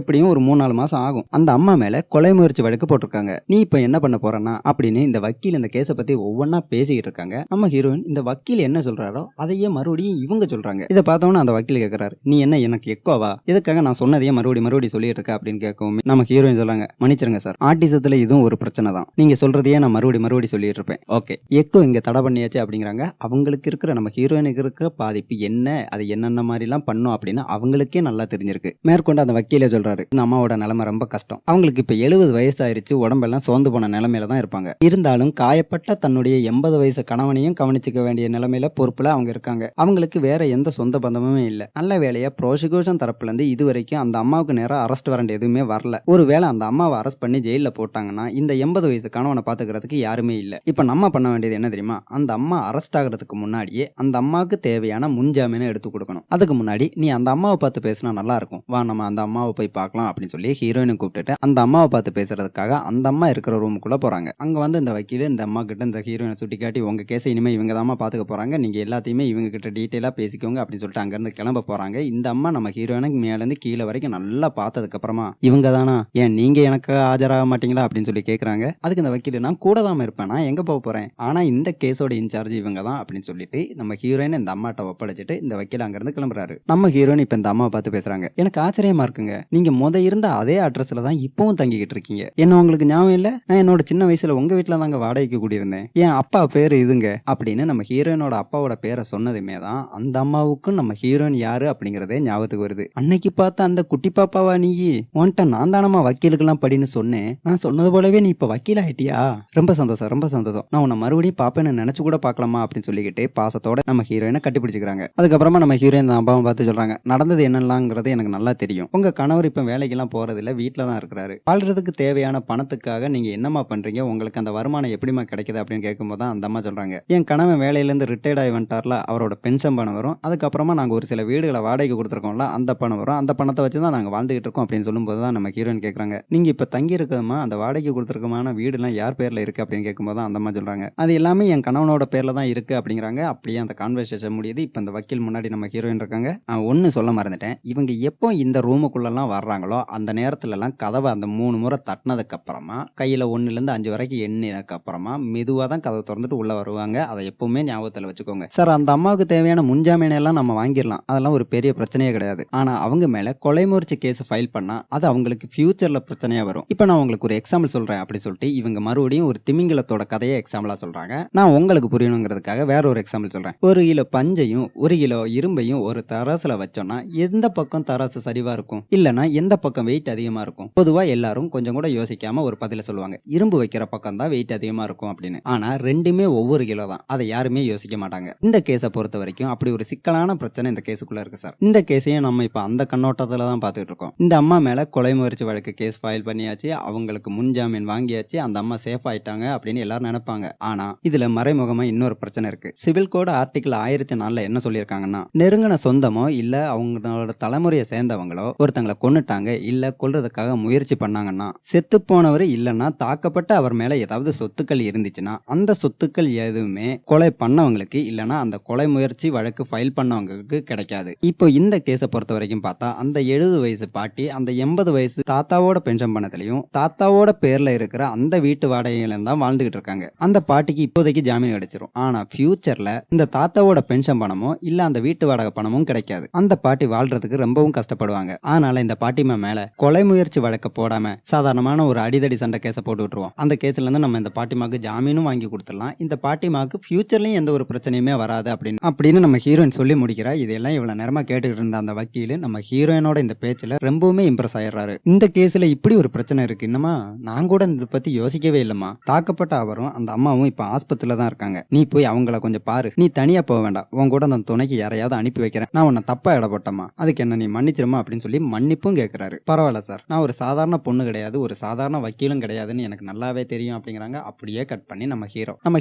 எப்படியும் ஒரு 3-4 மாசம் ஆகும். அந்த அம்மா மேல கொலை முயற்சி வழக்கு போட்டிருக்காங்க. நீ இப்ப என்ன பண்ண போறனா அப்படின்னு இந்த வக்கீல் இந்த கேஸை பத்தி ஒவ்வொன்னா பேசிக்கிட்டு இருக்காங்க. நம்ம ஹீரோயின் இந்த வக்கீல் என்ன சொல்றாரோ அதையே மறுபடியும் இவங்க சொல்றாங்க. இதை பார்த்தோம்னா அந்த வக்கீல் கேட்கிறாரு, நீ என்ன எனக்கு எக்கோவா, எதுக்காக நான் சொன்னதையே மறுபடியும் சொல்லிட்டு இருக்க அப்படின்னு கேட்கவும் நம்ம ஹீரோயின் சொல்றாங்க, மன்னிச்சிருங்க சார், ஆர்டிசத்துல இதுவும் ஒரு பிரச்சனை தான், நீங்க சொல்றதையே நான் மறுபடியும் சொல்லிட்டு இருப்பேன். ஓகே, எக்கோ இங்க தடை பண்ணியாச்சு அப்படிங்கிறாங்க. அவங்களுக்கு இருக்கிற நம்ம ஹீரோயினுக்கு இருக்கிற பாதிப்பு என்ன, அது என்னென்ன மாதிரி எல்லாம் பண்ணும் அப்படின்னு அவங்களுக்கே நல்லா தெரிஞ்சிருக்கு. மேற்கொண்டு அந்த வக்கீலே சொல்றாரு, இந்த அம்மாவோட நிலைமை ரொம்ப கஷ்டம், அவங்களுக்கு இப்ப 70 வயசு ஆயிருச்சு, உடம்பெல்லாம் சோர்ந்து போன நிலைமையில தான் இருப்பாங்க. இருந்தாலும் காயப்பட்ட தன்னுடைய 80 வயசு கணவனையும் கவனிச்சுக்க வேண்டிய நிலைமையில பொறுப்புல அவங்க இருக்காங்க. அவங்களுக்கு வேற எந்த சொந்த பந்தமுமே இல்ல. நல்ல வேலையா ப்ரோசிக்யூஷன் தரப்புல இருந்து இதுவரைக்கும் அந்த அம்மாவுக்கு நேரம் அரெஸ்ட் வாரண்ட் எதுவுமே வரல. ஒருவேளை அந்த அம்மாவை அரெஸ்ட் பண்ணி ஜெயில போட்டாங்கன்னா இந்த 80 வயசு கணவனை பாத்துக்கிறதுக்கு யாருமே இல்ல. இப்ப நம்ம பண்ண வேண்டியது என்ன தெரியுமா, அந்த அம்மா அரெஸ்ட் ஆகிறதுக்கு முன்னாடியே அந்த அம்மாவுக்கு தேவையான முன்ஜாமீனை எடுத்து கொடுக்கணும். அதுக்கு முன்னாடி நீ அந்த அம்மாவை பார்த்து பேசினா நல்லா இருக்கும், வா நம்ம அந்த அம்மாவை போய் பார்க்கலாம் அப்படின்னு சொல்லி ஹீரோயினை கூப்பிட்டுட்டு அந்த அம்மாவை பார்த்து பேசுறதுக்காக அந்த அம்மா இருக்கிற ரூமுக்குள்ள போறாங்க. அங்க வந்து இந்த வக்கீல் இந்த அம்மா கிட்ட இந்த ஹீரோயினை சுட்டி காட்டி, உங்க கேஸை இனிமே இவங்க தான் பாத்துக்க போறாங்க, நீங்க எல்லாத்தையுமே இவங்க கிட்ட டீட்டெயிலா பேசிக்கோங்க அப்படின்னு சொல்லிட்டு அங்க இருந்து கிளம்ப போறாங்க. இந்த அம்மா நம்ம ஹீரோயினுக்கு மேல இருந்து கீழே வரைக்கும் நல்லா பார்த்ததுக்கு அப்புறமா, இவங்க தானா, ஏன் நீங்க எனக்கு ஆஜராக மாட்டீங்களா அப்படின்னு சொல்லி கேக்குறாங்க. அதுக்கு இந்த வக்கீல், நான் கூட தான் இருப்பேன், நான் எங்க போக போறேன், ஆனா இந்த கேஸோட இன்சார்ஜ் இவங்க தான் அப்படின்னு சொல்லிட்டு நம்ம ஹீரோயின் இந்த அம்மாட்ட ஒப்படைச்சிட்டு இந்த வக்கீல் அங்க இருந்து கிளம்புறாரு. நம்ம ஹீரோயின் இப்ப இந்த அம்மாவை பார்த்து பேசுறாங்க, எனக்கு ஆச்சரியமா இருக்குங்க, நீங்க இருந்த அதே அட்ரஸ்ல தான் இப்பவும் தங்கிக்கிட்டு இருக்கீங்க, என்ன உங்களுக்கு ஞாபகம் இல்ல, நான் என்னோட சின்ன வயசுல உங்க வீட்டுல தாங்க வாடகைக்கு கூடியிருந்தேன், என் அப்பா பேரு இதுங்க அப்படின்னு நம்ம ஹீரோயினோட அப்பாவோட பேரை சொன்னதுமே தான் அந்த அம்மாவுக்கும் நம்ம ஹீரோயின் யாரு அப்படிங்கறதே ஞாபகத்துக்கு வருது. அன்னைக்கு பார்த்த அந்த குட்டி பாப்பாவா நீ, உன்கிட்ட நான் தானமா வக்கீலுக்கு எல்லாம் படின்னு சொன்னேன், நான் சொன்னது போலவே நீ இப்ப வக்கீல் ஆயிட்டியா, ரொம்ப சந்தோஷம் ரொம்ப சந்தோஷம், நான் உன்னை மறுபடியும் பாப்பேன்னு நினைச்சு கூட பாக்கலாமா அப்படின்னு சொல்லிக்கிட்டு பாசத்தோட நம்ம ஹீரோயினை கட்டிப்பிடிச்சுக்கிறாங்க. அதுக்கப்புறமா நம்ம ஹீரோயின் அப்பாவை பார்த்து சொல்றாங்க, நடந்தது என்னெல்லாம்ங்கிறது எனக்கு நல்லா தெரியும், உங்க கணவர் இப்ப வேலைக்கெல்லாம் போறது இல்ல, வீட்டுல தான் இருக்கிறாரு, வாழ்றதுக்கு தேவையான பணத்துக்காக நீங்க என்னமா பண்றீங்க, உங்களுக்கு அந்த வருமானம் எப்படிமா கிடைக்குது அப்படின்னு கேட்கும்போது தான் அந்த அம்மா சொல்றாங்க, என் கணவன் வேலையில இருந்து ரிட்டையர்ட் ஆகி வந்துட்டார்ல, அவரோட பென்ஷன் பணம் வரும், அதுக்கப்புறமா நாங்க ஒரு சில வீடுகளை வாடகைக்கு கொடுத்துருக்கோம்ல, அந்த பணம் வரும், அந்த பணத்தை வச்சு தான் நாங்க வாழ்ந்துகிட்டு இருக்கோம் அப்படின்னு சொல்லும்போது தான் நம்ம ஹீரோயின் கேட்கறாங்க, நீங்க இப்ப தங்கி இருக்கமா அந்த வாடகைக்கு கொடுத்துருக்கமான வீடு எல்லாம் யார் பேர்ல இருக்கு அப்படின்னு கேட்கும்போது தான் அந்த அம்மா சொல்றாங்க, அது எல்லாமே என் கணவனோட பேர்ல தான் இருக்கு அப்படிங்கிறாங்க. அப்படியே அந்த கான்வர்சேஷன் முடியுது. இப்ப இந்த வக்கீல் முன்னாடி நம்ம ஹீரோயின் இருக்காங்க. ஒன்னு சொல்ல மறந்துட்டேன், இவங்க எப்போ இந்த ரூமுக்குள்ள எல்லாம் வர்றாங்களோ அந்த நேரத்துல எல்லாம் கதவை அந்த 3 முறை தட்டினதுக்கு அப்புறமா கையில 1ல இருந்து 5 வரைக்கும் எண்ணினதுக்கு அப்புறமா மெதுவா தான் கதவை திறந்துட்டு உள்ள வருவாங்க. அதை எப்பவுமே ஞாபகத்துல வச்சுக்கோங்க சார். அந்த அம்மாவுக்கு தேவையான முன்ஜாமீன் எல்லாம் நம்ம வாங்கிடலாம், அதெல்லாம் ஒரு பெரிய பிரச்சனையே கிடையாது. ஆனா அவங்க மேல கொலை முயற்சி கேஸ் ஃபைல் பண்ணா அது அவங்களுக்கு ஃபியூச்சர்ல பிரச்சனையா வரும். இப்ப நான் உங்களுக்கு ஒரு எக்ஸாம்பிள் சொல்றேன் அப்படி சொல்லிட்டு இவங்க மறுபடியும் ஒரு திமிங்கலத்தோட கதையை எக்ஸாம்பிளா சொல்றாங்க. நான் உங்களுக்கு புரியணுங்கிறதுக்காக வேற ஒரு எக்ஸாம்பிள் சொல்றேன். 1 கிலோ பஞ்சையும் 1 கிலோ இரும்பையும் ஒரு தராசுல வச்சோம்னா எந்த பக்கம் தராசு சரிவா இருக்கும், இல்லனா எந்த பக்கம் வெயிட் அதிகமா இருக்கும்? பொதுவா எல்லாரும் கொஞ்சம் கூட யோசிக்காம ஒரு பதில சொல்லுவாங்க, இரும்பு வைக்கிற பக்கம் தான் வெயிட் அதிகமா இருக்கும் அப்படின்னு. ஆனா ரெண்டுமே ஒவ்வொரு கிலோ தான், அதை யாருமே யோசிக்க மாட்டாங்க. இந்த கேஸை பொறுத்த வரைக்கும் அப்படி ஒரு சிக்கலான பிரச்சனை இந்த கேஸுக்குள்ள இருக்கு சார். இந்த கேஸையும் நம்ம இப்ப அந்த கண்ணோட்டத்துல தான் பாத்துட்டு இருக்கோம். இந்த அம்மா மேல கொலை முயற்சி வழக்கு கேஸ் ஃபைல் பண்ணியாச்சு, அவங்களுக்கு முன்ஜாமீன் வாங்கியாச்சு, அந்த அம்மா சேஃப் ஆயிட்டாங்க அப்படின்னு எல்லாரும் நினைப்பாங்க. ஆனா இதுல மறைமுகமா இன்னொரு பிரச்சனை இருக்கு. சிவில் கோட் ஆர்டிகல் 1004 என்ன சொல்லியிருக்காங்கன்னா, நெருங்கின சொந்தமோ இல்ல அவங்களோட தலைமுறையை சேர்ந்தவங்களோ ஒருத்தங்களை கொன்னுட்டாங்க இல்ல கொல்றதுக்காக முயற்சி பண்ணாங்கன்னா, செத்து போனவர் இல்லன்னா தாக்கப்பட்ட அவர் மேல ஏதாவது சொத்துக்கள் இருந்துச்சுன்னா அந்த சொத்துக்கள் எதுவுமே கொலை பண்ணவங்களுக்கு இல்லனா அந்த கொலை முயற்சி வழக்கு ஃபைல் பண்ணவங்களுக்கு கிடைக்காது. இப்போ இந்த கேஸை பொறுத்த வரைக்கும் பார்த்தா அந்த 70 வயசு பாட்டி அந்த 80 வயசு தாத்தாவோட பென்ஷன் பணத்திலையும் தாத்தாவோட பேர்ல இருக்கிற அந்த வீட்டு வாடகையில தான் வாழ்ந்துகிட்டு இருக்காங்க. அந்த பாட்டிக்கு இப்போதைக்கு ஜாமீன் கிடைச்சிரும். ஆனா ஃபியூச்சர்ல இந்த தாத்தாவோட பென்ஷன் பணமோ இல்ல அந்த வீட்டு வாடகை பணமும் கிடைக்காது. அந்த பாட்டி வாழ்றதுக்கு ரொம்பவும் கஷ்டப்படுவாங்க. அதனால இந்த பாட்டிமா மேல கொலை முயற்சி வழக்க போடாம சாதாரணமான ஒரு அடிதடி சண்டை கேஸை போட்டு விட்டுருவோம். அந்த கேஸ்ல இருந்து நம்ம இந்த பாட்டிமாக்கு ஜாமீனும் வாங்கி கொடுத்துடலாம். இந்த பாட்டிமாக்கு ஃபியூச்சர்லயும் எந்த ஒரு பிரச்சனையுமே வராது அப்படின்னு நம்ம ஹீரோயின் சொல்லி முடிக்கிறா. இதெல்லாம் இவ்வளவு நேரமா கேட்டுக்கிட்டு இருந்த அந்த வக்கீல் நம்ம ஹீரோயினோட இந்த பேச்சுல ரொம்பவுமே இம்ப்ரெஸ் ஆயிடுறாரு. இந்த கேஸ்ல இப்படி ஒரு பிரச்சனை இருக்கு, இன்னமா நான் கூட இதை பத்தி யோசிக்கவே இல்லம்மா, தாக்கப்பட்ட அவரும் அந்த அம்மாவும் இப்ப ஆஸ்பத்திரியில தான் இருக்காங்க, நீ போய் அவங்கள கொஞ்சம் பாரு, நீ தனியா போக வேண்டாம், உன் கூட அந்த துணைக்கு யாரையாவது அனுப்பி வைக்கிறேன், நான் உன்னை தப்பா இடப்பட்டமா, அதுக்கு என்ன நீ மன்னிச்சிருமா அப்படின்னு சொல்லி மன்னிப்பும் கேட்கிறாரு. பரவாயில்ல சார், நான் ஒரு சாதாரண பொண்ணு கிடையாது, ஒரு சாதாரண வக்கீலும் கிடையாதுன்னு எனக்கு நல்லாவே தெரியும் அப்படிங்கிறாங்க. அப்படியே கட் பண்ணி நம்ம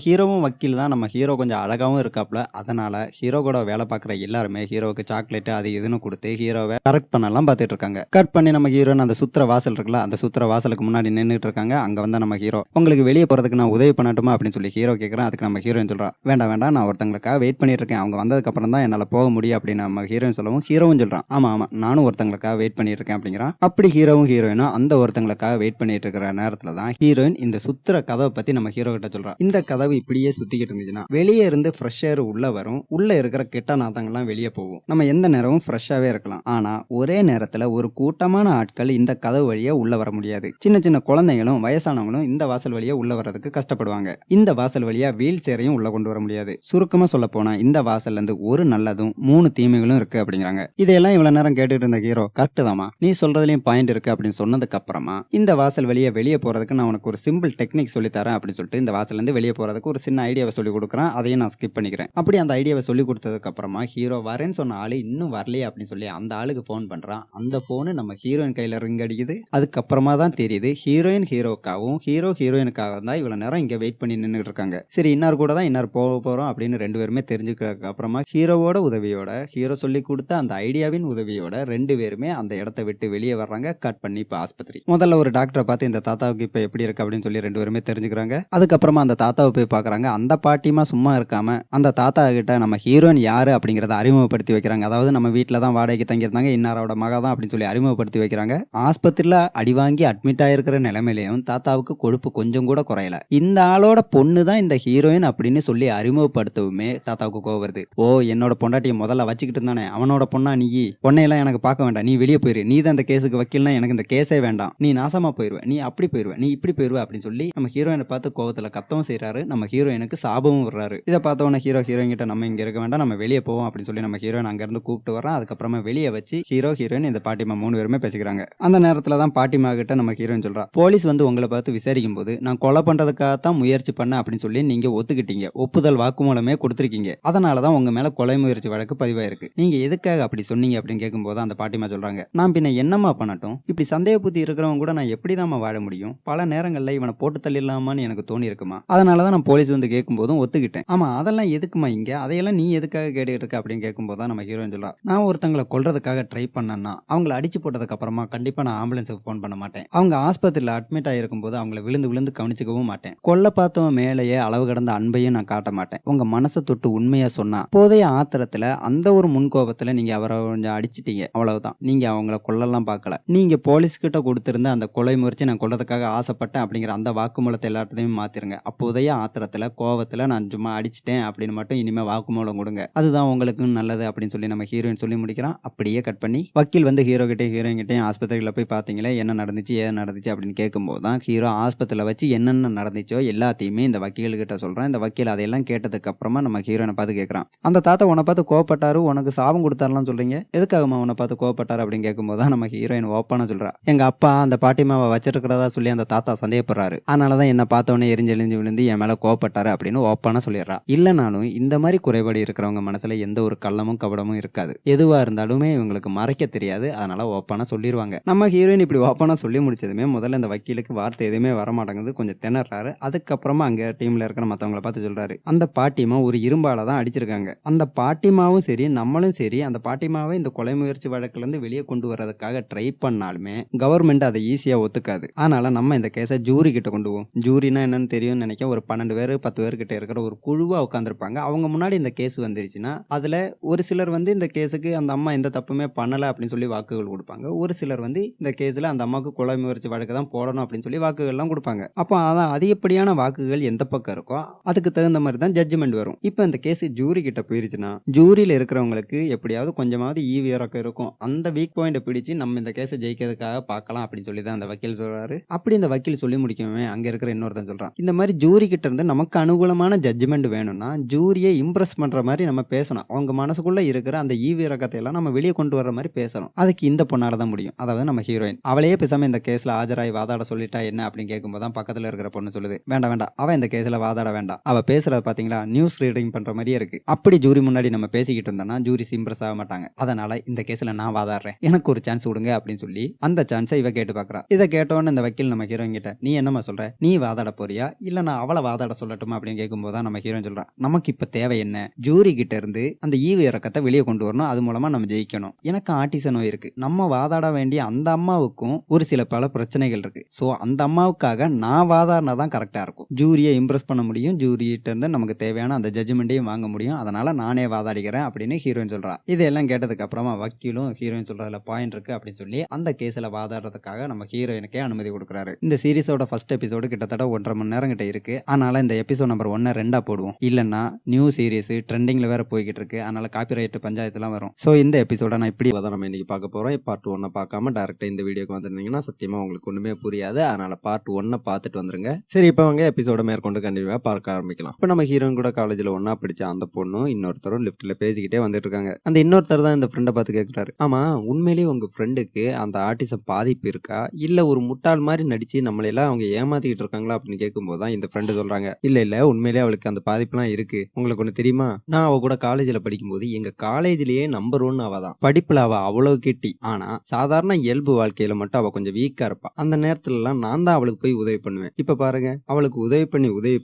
ஹீரோவும் வக்கீல் தான். நம்ம ஹீரோ கொஞ்சம் அழகாவும் இருக்காப்ல, அதனால ஹீரோ கூட வேலை பார்க்குற எல்லாருமே ஹீரோவுக்கு சாக்லேட் அது இதுன்னு கொடுத்து ஹீரோவை கரெக்ட் பண்ணலாம் பார்த்துட்டு இருக்காங்க. கட் பண்ணி நம்ம ஹீரோன்னு அந்த சுத்துற வாசல் இருக்குல்ல, அந்த சுத்துற வாசலுக்கு முன்னாடி நின்றுட்டு இருக்காங்க. அங்க வந்து நம்ம ஹீரோ, உங்களுக்கு வெளியே போறதுக்கு நான் உதவி பண்ணட்டுமா அப்படின்னு சொல்லி ஹீரோ கேட்கறான். அதுக்கு நம்ம ஹீரோயின் சொல்றா, வேண்டாம் வேண்டாம், நான் ஒருத்தங்களுக்காக வெயிட் பண்ணிட்டு இருக்கேன், அவங்க வந்ததுக்கு அப்புறம் தான் என்னால போக முடியும் அப்படின்னு நம்ம ஹீரோயின் சொல்லவும் ஹீரோவும் சொல்றான், ஆமா ஆமா நானும் ஒருத்தங்களுக்காக வெயிட் பண்ணிட்டு இருக்கேன் அப்படிங்கிறான். அப்படி ஹீரோவும் ஹீரோயினும் அந்த ஒருத்தங்களுக்காக வெயிட் பண்ணிட்டு இருக்கிற நேரத்துல தான் ஹீரோயின் இந்த சுத்துற கதவை பத்தி நம்ம ஹீரோ கிட்ட சொல்றான். இந்த கதவு இப்படியே சுத்திக்கிட்டு இருந்துச்சுன்னா வெளியே இருந்து ஃப்ரெஷ் ஏர் உள்ள வரும், உள்ள இருக்கிற கெட்ட நாத்தங்கள்லாம் வெளியே போகும், நம்ம எந்த நேரமும் ஃப்ரெஷ்ஷாவே இருக்கலாம். ஆனா ஒரே நேரத்துல ஒரு கூட்டமான ஆட்கள் இந்த கதவு வழியா உள்ள வர முடியாது. சின்ன சின்ன குழந்தைகளும் வயசானவங்களும் இந்த வாசல் வழியா உள்ள வர்றதுக்கு கஷ்டப்படுவாங்க. இந்த வாசல் வழியா வீல் சேரையும் உள்ள கொண்டு வர முடியாது. சுருக்கமா சொல்ல போனா இந்த வாசல்ல இருந்து ஒரு நல்லதும் 3 தீமைகளும் இருக்கு அப்படிங்கிறாங்க. இதையெல்லாம் இவ்வளவு நேரம் கேட்டுட்டு இருந்த ஹீரோ, கரெக்ட் தாமா, நீ சொல்றதுலயும் பாயிண்ட் இருக்கு அப்படின்னு சொன்னதுக்கு அப்புறமா இந்த வாசல் வழியா வெளியே போறதுக்கு நான் உனக்கு ஒரு சிம்பிள் டெக்னிக் சொல்லி தரேன் அப்படின்னு சொல்லிட்டு இந்த வாசல்ல இருந்து வெளியே போறதுக்கு ஒரு சின்ன ஐடியாவை சொல்லி கொடுக்குறேன். அதையும் நான் ஸ்கிப் பண்ணிக்கிறேன். அப்படி அந்த ஐடியாவை சொல்லி கொடுத்ததுக்கு அப்புறமா ஹீரோ வரேன்னு சொன்ன ஆளு இன்னும் வரலையே அப்படின்னு சொல்லி அந்த ஆளுக்கு போன் பண்றான். அந்த போனு நம்ம ஹீரோயின் கையில ரிங் அடிக்குது. அதுக்கப்புறமா தான் தெரியுது ஹீரோயின் ஹீரோக்காகவும் ஹீரோ ஹீரோயினுக்காக தான் இவ்வளவு நேரம் இங்க வெயிட் பண்ணி நின்றுட்டு இருக்காங்க. சரி, இன்னார் கூட தான் இன்னார் போக போறோம் அப்படின்னு 2 பேருமே தெரிஞ்சுக்கிறதுக்கு அப்புறமா ஹீரோவோட உதவியோட, ஹீரோ சொல்லி கொடுத்த அந்த ஐடியாவின் உதவியோட 2 பேருமே அந்த இடத்தை விட்டு வெளியே வர்றாங்க. கட் பண்ணி இப்ப ஆஸ்பத்திரி. முதல்ல ஒரு டாக்டரை பார்த்து இந்த தாத்தாவுக்கு இப்ப எப்படி இருக்கு அப்படின்னு சொல்லி 2 பேருமே தெரிஞ்சுக்கிறாங்க. அதுக்கப்புறமா அந்த தாத்தாவை போய் பாக்குறாங்க. அந்த பாட்டிமா சும்மா இருக்காம அந்த தாத்தா கிட்ட நம்ம ஹீரோயின் யாரு அப்படிங்கறத அறிமுகப்படுத்தி வைக்கிறாங்க. அதாவது நம்ம வீட்டுல தான் வாடகைக்கு தங்கியிருந்தாங்க, இன்னாரோட மகா தான் அப்படின்னு சொல்லி அறிமுகப்படுத்தி வைக்கிறாங்க. ஆஸ்பத்திரியில அடி வாங்கி அட்மிட் ஆயிருக்கிற நிலைமையிலையும் தாத்தாவுக்கு கொழுப்பு கொஞ்சம் கூட குறையல. இந்த ஆளோட பொண்ணு தான் இந்த ஹீரோயின் அப்படின்னு சொல்லி அறிமுகப்படுத்தவுமே தாத்தாவுக்கு கோவம் வருது. ஓ, என்னோட பொண்டாட்டியை முதல்ல வச்சுக்கிட்டு இருந்தானே அவனோட பொண்ணா நீ, பொண்ணையெல்லாம் எனக்கு பார்க்க வேண்டாம், நீ வெளியே போயிரு, நீ தான் இந்த கேஸுக்கு வக்கீல்னா எனக்கு இந்த கேஸே வேண்டாம், நீ நாசமா போயிருவ, நீ அப்படி போயிருவ, நீ இப்படி போயிருவ அப்படின்னு சொல்லி நம்ம ஹீரோயினை பார்த்து கோவத்துல கத்தவும் செய்யறாரு. நம்ம ஹீரோயினுக்கு சாபமும் விடுறாரு. இதை பார்த்தவன ஹீரோ ஹீரோயின் கிட்ட நம்ம இங்க இருக்க வேண்டாம், நம்ம வெளியே போவோம் அப்படின்னு சொல்லி நம்ம ஹீரோயின் அங்க இருந்து கூப்பிட்டு வர்றான். அதுக்கப்புறமா வெளியே வச்சு ஹீரோ ஹீரோயின் இந்த பாட்டிமா 3 பேருமே பேசிக்கிறாங்க. அந்த நேரத்துல தான் பாட்டிமா கிட்ட நம்ம ஹீரோயின் சொல்றா, போலீஸ் வந்து உங்களை பார்த்து விசாரிக்கும் போது நான் கொலை பண்றதுக்காக தான் முயற்சி பண்ண அப்படின்னு சொல்லி நீங்க ஒத்துக்கிட்டீங்க, ஒப்புதல் வாக்குமூலமே கொடுத்திருக்கீங்க, அதனாலதான் உங்க மேல கொலை முயற்சி வழக்கு பதிவாயிருக்கு, நீங்க எதுக்காக அப்படி சொன்னீங்க அப்படின்னு கேட்கும்போது அந்த பாட்டிமா சொல்றாங்க, நான் பின்ன என்னமா பண்ணட்டும், இப்படி சந்தேக புத்தி இருக்கிறவங்க கூட நான் எப்படிதான் வாழ முடியும், பல நேரங்கள்ல இவனை போட்டு தள்ளிடலாமான்னு எனக்கு தோணி இருக்குமா, அதனாலதான் நான் போலீஸ் வந்து கேட்கும் போதும் ஒத்துக்கிட்டேன். ஆமா, அதெல்லாம் எதுக்குமா இங்க, அதையெல்லாம் நீ எதுக்காக கேட்டுக்கிட்டு இருக்க அப்படின்னு கேட்கும்போது தான் நம்ம ஹீரோயின் சொல்றா, நான் ஒருத்தங்களை கொல்றதுக்காக ட்ரை பண்ணேன்னா அவங்களை அடிச்சு போட்டதுக்கு அப்புறமா கண்டிப்பா நான் ஆம்புலன்ஸுக்கு போன் பண்ண மாட்டேன், அவங்க ஆஸ்பத்திரியில அட்மிட் ஆயிருக்கும் போது அவங்களை விழுந்து விழுந்து கவனிச்சுக்கவும் மாட்டேன், கொல்ல பார்த்தவன் மேலேயே அளவு கடந்த அன்பையும் நான் காட்ட மாட்டேன், உங்க மனசை தொட்டு உண்மையா சொன்னா போதைய ஆத்திரத்துல அந்த ஒரு முன்கோபத்துல நீங்க அவரை கொஞ்சம் அடிச்சிட்டீங்க, அவ்வளவுதான், நீங்க அவங்கள கொல்லலாம் பார்க்கல, நீங்க போலீஸ் கிட்ட கொடுத்திருந்த அந்த கொலை முயற்சி நான் கொல்றதுக்காக ஆசைப்பட்டேன் அப்படிங்கிற அந்த வாக்குமூலத்தை எல்லாத்தையும் மாத்திருங்க, அப்போதைய ஆத்திரத்துல கோவத்துல நான் சும்மா அடிச்சிட்டேன் அப்படின்னு மட்டும் இனிமே வாக்குமூலம் கொடுங்க, அதுதான் உங்களுக்கு நல்லது அப்படின்னு சொல்லி நம்ம ஹீரோயின் சொல்லி முடிக்கிறான். அப்படியே கட் பண்ணி வக்கீல் வந்து ஹீரோ கிட்டே ஹீரோயின் கிட்டையும் ஆஸ்பத்திரியில போய் பாத்தீங்களே என்ன நடந்துச்சு ஏது நடந்துச்சு அப்படின்னு கேட்கும்போது தான் ஹீரோ ஆஸ்பத்திரியில வச்சு என்னென்ன நடந்துச்சோ எல்லாத்தையுமே இந்த வக்கீல் கிட்ட சொல்றான். இந்த வக்கீல் அதையெல்லாம் கேட்டதுக்கு அப்புறமா நம்ம ஹீரோனை பார்த்து கேட்கறான், அந்த தாத்தா உன்னை பார்த்து கோவப்பட்டாரு, உனக்கு சாபம் கொடுத்தாருலாம் சொல்றீங்க, எதுக்காகமா உன்னை பார்த்து கோவப்பட்டாரு அப்படின்னு கேட்கும்போது தான் நம்ம ஹீரோயின் ஓப்பனா சொல்றா, எங்க அப்பா அந்த பாட்டிமாவை வச்சிருக்கிறதா சொல்லி அந்த தாத்தா சந்தேகப்படுறாரு, அதனாலதான் என்ன பார்த்தவொடனே எரிஞ்செழிஞ்சு விழுந்து என் மேல கோவப்பட்டாரு அப்படின்னு ஓப்பனா சொல்லிடுறா. இல்லனாலும் இந்த மாதிரி குறைபாடு இருக்கிறவங்க மனசுல எந்த ஒரு கள்ளமும் கபடமும் இருக்காது, எதுவா இருந்தாலுமே இவங்களுக்கு மறைக்க தெரியாது, அதனால ஓப்பனா சொல்லிடுவாங்க. நம்ம ஹீரோயின் இப்படி ஓப்பனா சொல்லி முடிச்சதுமே முதல்ல இந்த வக்கீலுக்கு வார்த்தை எதுவுமே வரமாட்டேங்குது, கொஞ்சம் திணறாரு. அதுக்கப்புறமா அங்க டீம்ல இருக்கிற மத்தவங்களை பார்த்து சொல்றாரு, அந்த பாட்டிமா ஒரு இரும்பால தான் அடிச்சிருக்காங்க, அந்த பாட்டிமாவும் சரி நம்மளும் சரி அந்த பாட்டிமாவை இந்த கொலை முயற்சி வழக்குல இருந்து வெளியே கொண்டு வர்றதுக்காக ட்ரை பண்ணாலுமே கவர்மெண்ட் அதை ஈஸியா ஒத்துக்காது, அதனால நம்ம இந்த கேஸை ஜூரி கிட்ட கொண்டு போவோம். ஜூரினா என்னன்னு தெரியும்னு நினைக்க, ஒரு 12 பேர் 10 பேர் கிட்ட இருக்கிற ஒரு குழுவா உட்காந்துருப்பாங்க. அவங்க முன்னாடி இந்த கேஸ் வந்துருச்சுன்னா அதுல ஒரு சிலர் வந்து இந்த கேஸுக்கு அந்த அம்மா எந்த தப்புமே பண்ணல அப்படின்னு சொல்லி வாக்குகள் கொடுப்பாங்க, ஒரு சிலர் வந்து இந்த கேஸ்ல அந்த அம்மாவுக்கு கொலை முயற்சி வழக்கு தான் போடணும் அப்படின்னு சொல்லி வாக்குகள் எல்லாம் கொடுப்பாங்க. அப்போ அதான் அதிகப்படியான வாக்குகள் எந்த பக்கம் இருக்கோ அதுக்கு தகுந்த மாதிரி தான் ஜட்ஜ்மெண்ட் வரும். இப்போ இந்த கேஸ் ஜூரி கிட்ட போயிருச்சுன்னா ஜூரியில இருக்கிறவங்களுக்கு எப்படியாவது கொஞ்சமாவது ஈவி இறக்கம் இருக்கும், அந்த வீக் பாயிண்ட் பிடிச்சு நம்ம இந்த கேஸை ஜெயிக்கிறதுக்காக பார்க்கலாம் அப்படின்னு சொல்லி தான் அந்த வக்கீல் சொல்றாரு. அப்படி இந்த வக்கீல் சொல்லி முடிக்கவே அங்க இருக்கிற இன்னொருத்தன் சொல்றான், இந்த மாதிரி ஜூரி கிட்ட இருந்து நமக்கு அனுகூலமான ஜட்ஜ்மெண்ட் வேணும்னா ஜூரியை இம்ப்ரெஸ் பண்ற மாதிரி நம்ம பேசணும், அவங்க மனசுக்குள்ள இருக்கிற அந்த ஈவி இறக்கத்தை எல்லாம் நம்ம வெளியே கொண்டு வர்ற மாதிரி பேசணும், அதுக்கு இந்த பொண்ணால தான் முடியும், அதாவது நம்ம ஹீரோயின். அவளையே பேசாம இந்த கேஸ்ல ஆஜராகி வாதாட சொல்லிட்டா என்ன அப்படின்னு கேட்கும்போது தான் பக்கத்துல இருக்கிற பொண்ணு சொல்லுது, வேண்டாம் வேண்டாம், அவ இந்த கேஸ்ல வாதாட வேண்டாம், அவ பேசுறத பாத்தீங்களா நியூஸ் ரீடிங் பண்ற மாதிரியே இருக்கு, அப்படி ஜூரி முன்னாடி நம்ம பேசிக்கிட்டு இருந்தோம்னா ஜூரி இம்ப்ரெஸ் ஆக மாட்டாங்க, அதனால இந்த கேஸ்ல நான் வாதாடுறேன், எனக்கு ஒரு சான்ஸ் கொடுங்க அப்படின்னு சொல்லி அந்த சான்ஸை இவ கேட்டு பாக்குறா. இதை கேட்டோன்னு இந்த வக்கீல் நம்ம ஹீரோயின் கிட்ட, நீ என்னமா சொல்ற, நீ வாதாட போறியா இல்ல நான் அவளை வாதாட சொல்லட்டுமா அப்படின்னு கேட்கும்போது தான் நம்ம ஹீரோயின் சொல்றான், நமக்கு இப்ப தேவை என்ன, ஜூரி கிட்ட இருந்து அந்த ஈவு இறக்கத்தை வெளியே கொண்டு வரணும், அது மூலமா நம்ம ஜெயிக்கணும். எனக்கு ஆட்டிச நோய் இருக்கு, நம்ம வாதாட வேண்டிய அந்த அம்மாவுக்கும் ஒரு சில பல பிரச்சனைகள் இருக்கு. ஸோ அந்த அம்மாவுக்காக நான் வாதாடினா தான் கரெக்டா இருக்கும், ஜூரியை இம்ப்ரெஸ் பண்ண முடியும், ஜூரியிட்ட இருந்து நமக்கு தேவையான அந்த ஜட்ஜ்மெண்ட்டையும் வாங்க முடியும், அதனால நானே வாதாடிக்கிறேன் அப்படின்னு ஹீரோயின் சொல்றா. இதெல்லாம் கேட்டதுக்கு அப்புறமா வக்கீலும் ஹீரோயின் சொல்றதுல பாயிண்ட் இருக்கு அப்படின்னு சொல்லி அந்த கேஸ்ல வாதாடுறதுக்காக நம்ம ஹீரோயினுக்கே அனுமதி கொடுக்குறாரு. இந்த சீரிஸோட ஃபர்ஸ்ட் எபிசோடு கிட்டத்தட்ட 1.5 மணி நேரம் கிட்ட இருக்கு. அதனால இந்த எபிசோட் நம்பர் 1 2 போடுவோம், இல்லன்னா நியூ சீரிஸ் ட்ரெண்டிங்ல வேற போய்கிட்டு இருக்கு, அதனால காப்பிரைட் பஞ்சாயத்துலாம் வரும். ஸோ இந்த எபிசோட நான் இப்படி நம்ம இன்னைக்கு பார்க்க போறோம். பார்ட் 1 பார்க்காம டேரக்டா இந்த வீடியோக்கு வந்திருந்தீங்கன்னா சத்தியமா உங்களுக்கு ஒண்ணுமே புரியாது, அதனால பார்ட் 1 பார்த்துட்டு வந்துருங்க. சரி, இப்போ அவங்க எபிசோட மேற்கொண்டு கண்டிப்பா பார்க்க ஆரம்பிக்கலாம். இப்போ நம்ம ஹீரோயின் கூட காலேஜ்ல ஒன்னா படிச்ச அந்த பொண்ணும் இன்னொருத்தரும் லிப்ட்ல பேசிக்கிட்டே வந்துட்டு இருக்காங்க. அந்த இன்னொருத்தர் தான் இந்த ஃப்ரெண்டை பார்த்து கேட்கிறாரு, ஆமா உண்மையிலேயே உங்க ஃப்ரெண்டுக்கு அந்த ஆட்டிசம் பாதிப்பு இருக்கா, இல்ல ஒரு முட்டாள் மாதிரி நடிச்சு நம்மளையெல்லாம் அவங்க ஏமாத்திக்கிட்டு இருக்காங்களா அப்படின்னு கேட்கும்போது தான் இந்த ஃப்ரெண்டு சொல்றாங்க, இல்ல உண்மையிலேயே அவளுக்கு அந்த பாதிப்புலாம் இருக்கு. உங்களுக்கு ஒண்ணு தெரியுமா, நான் அவ கூட காலேஜ்ல படிக்கும்போது எங்க காலேஜ்லயே நம்பர் 1 அவ தான். படிப்புல அவ அவ்வளவு கெட்டி, ஆனா சாதாரண இயல்பு வாழ்க்கையில மட்டும் அவ கொஞ்சம் வீக்கா இருப்பா. அந்த நேரத்துல எல்லாம் நான் தான் அவளுக்கு போய் உதவி பண்ணுவேன். இப்ப பாருங்க, அவளுக்கு உதவி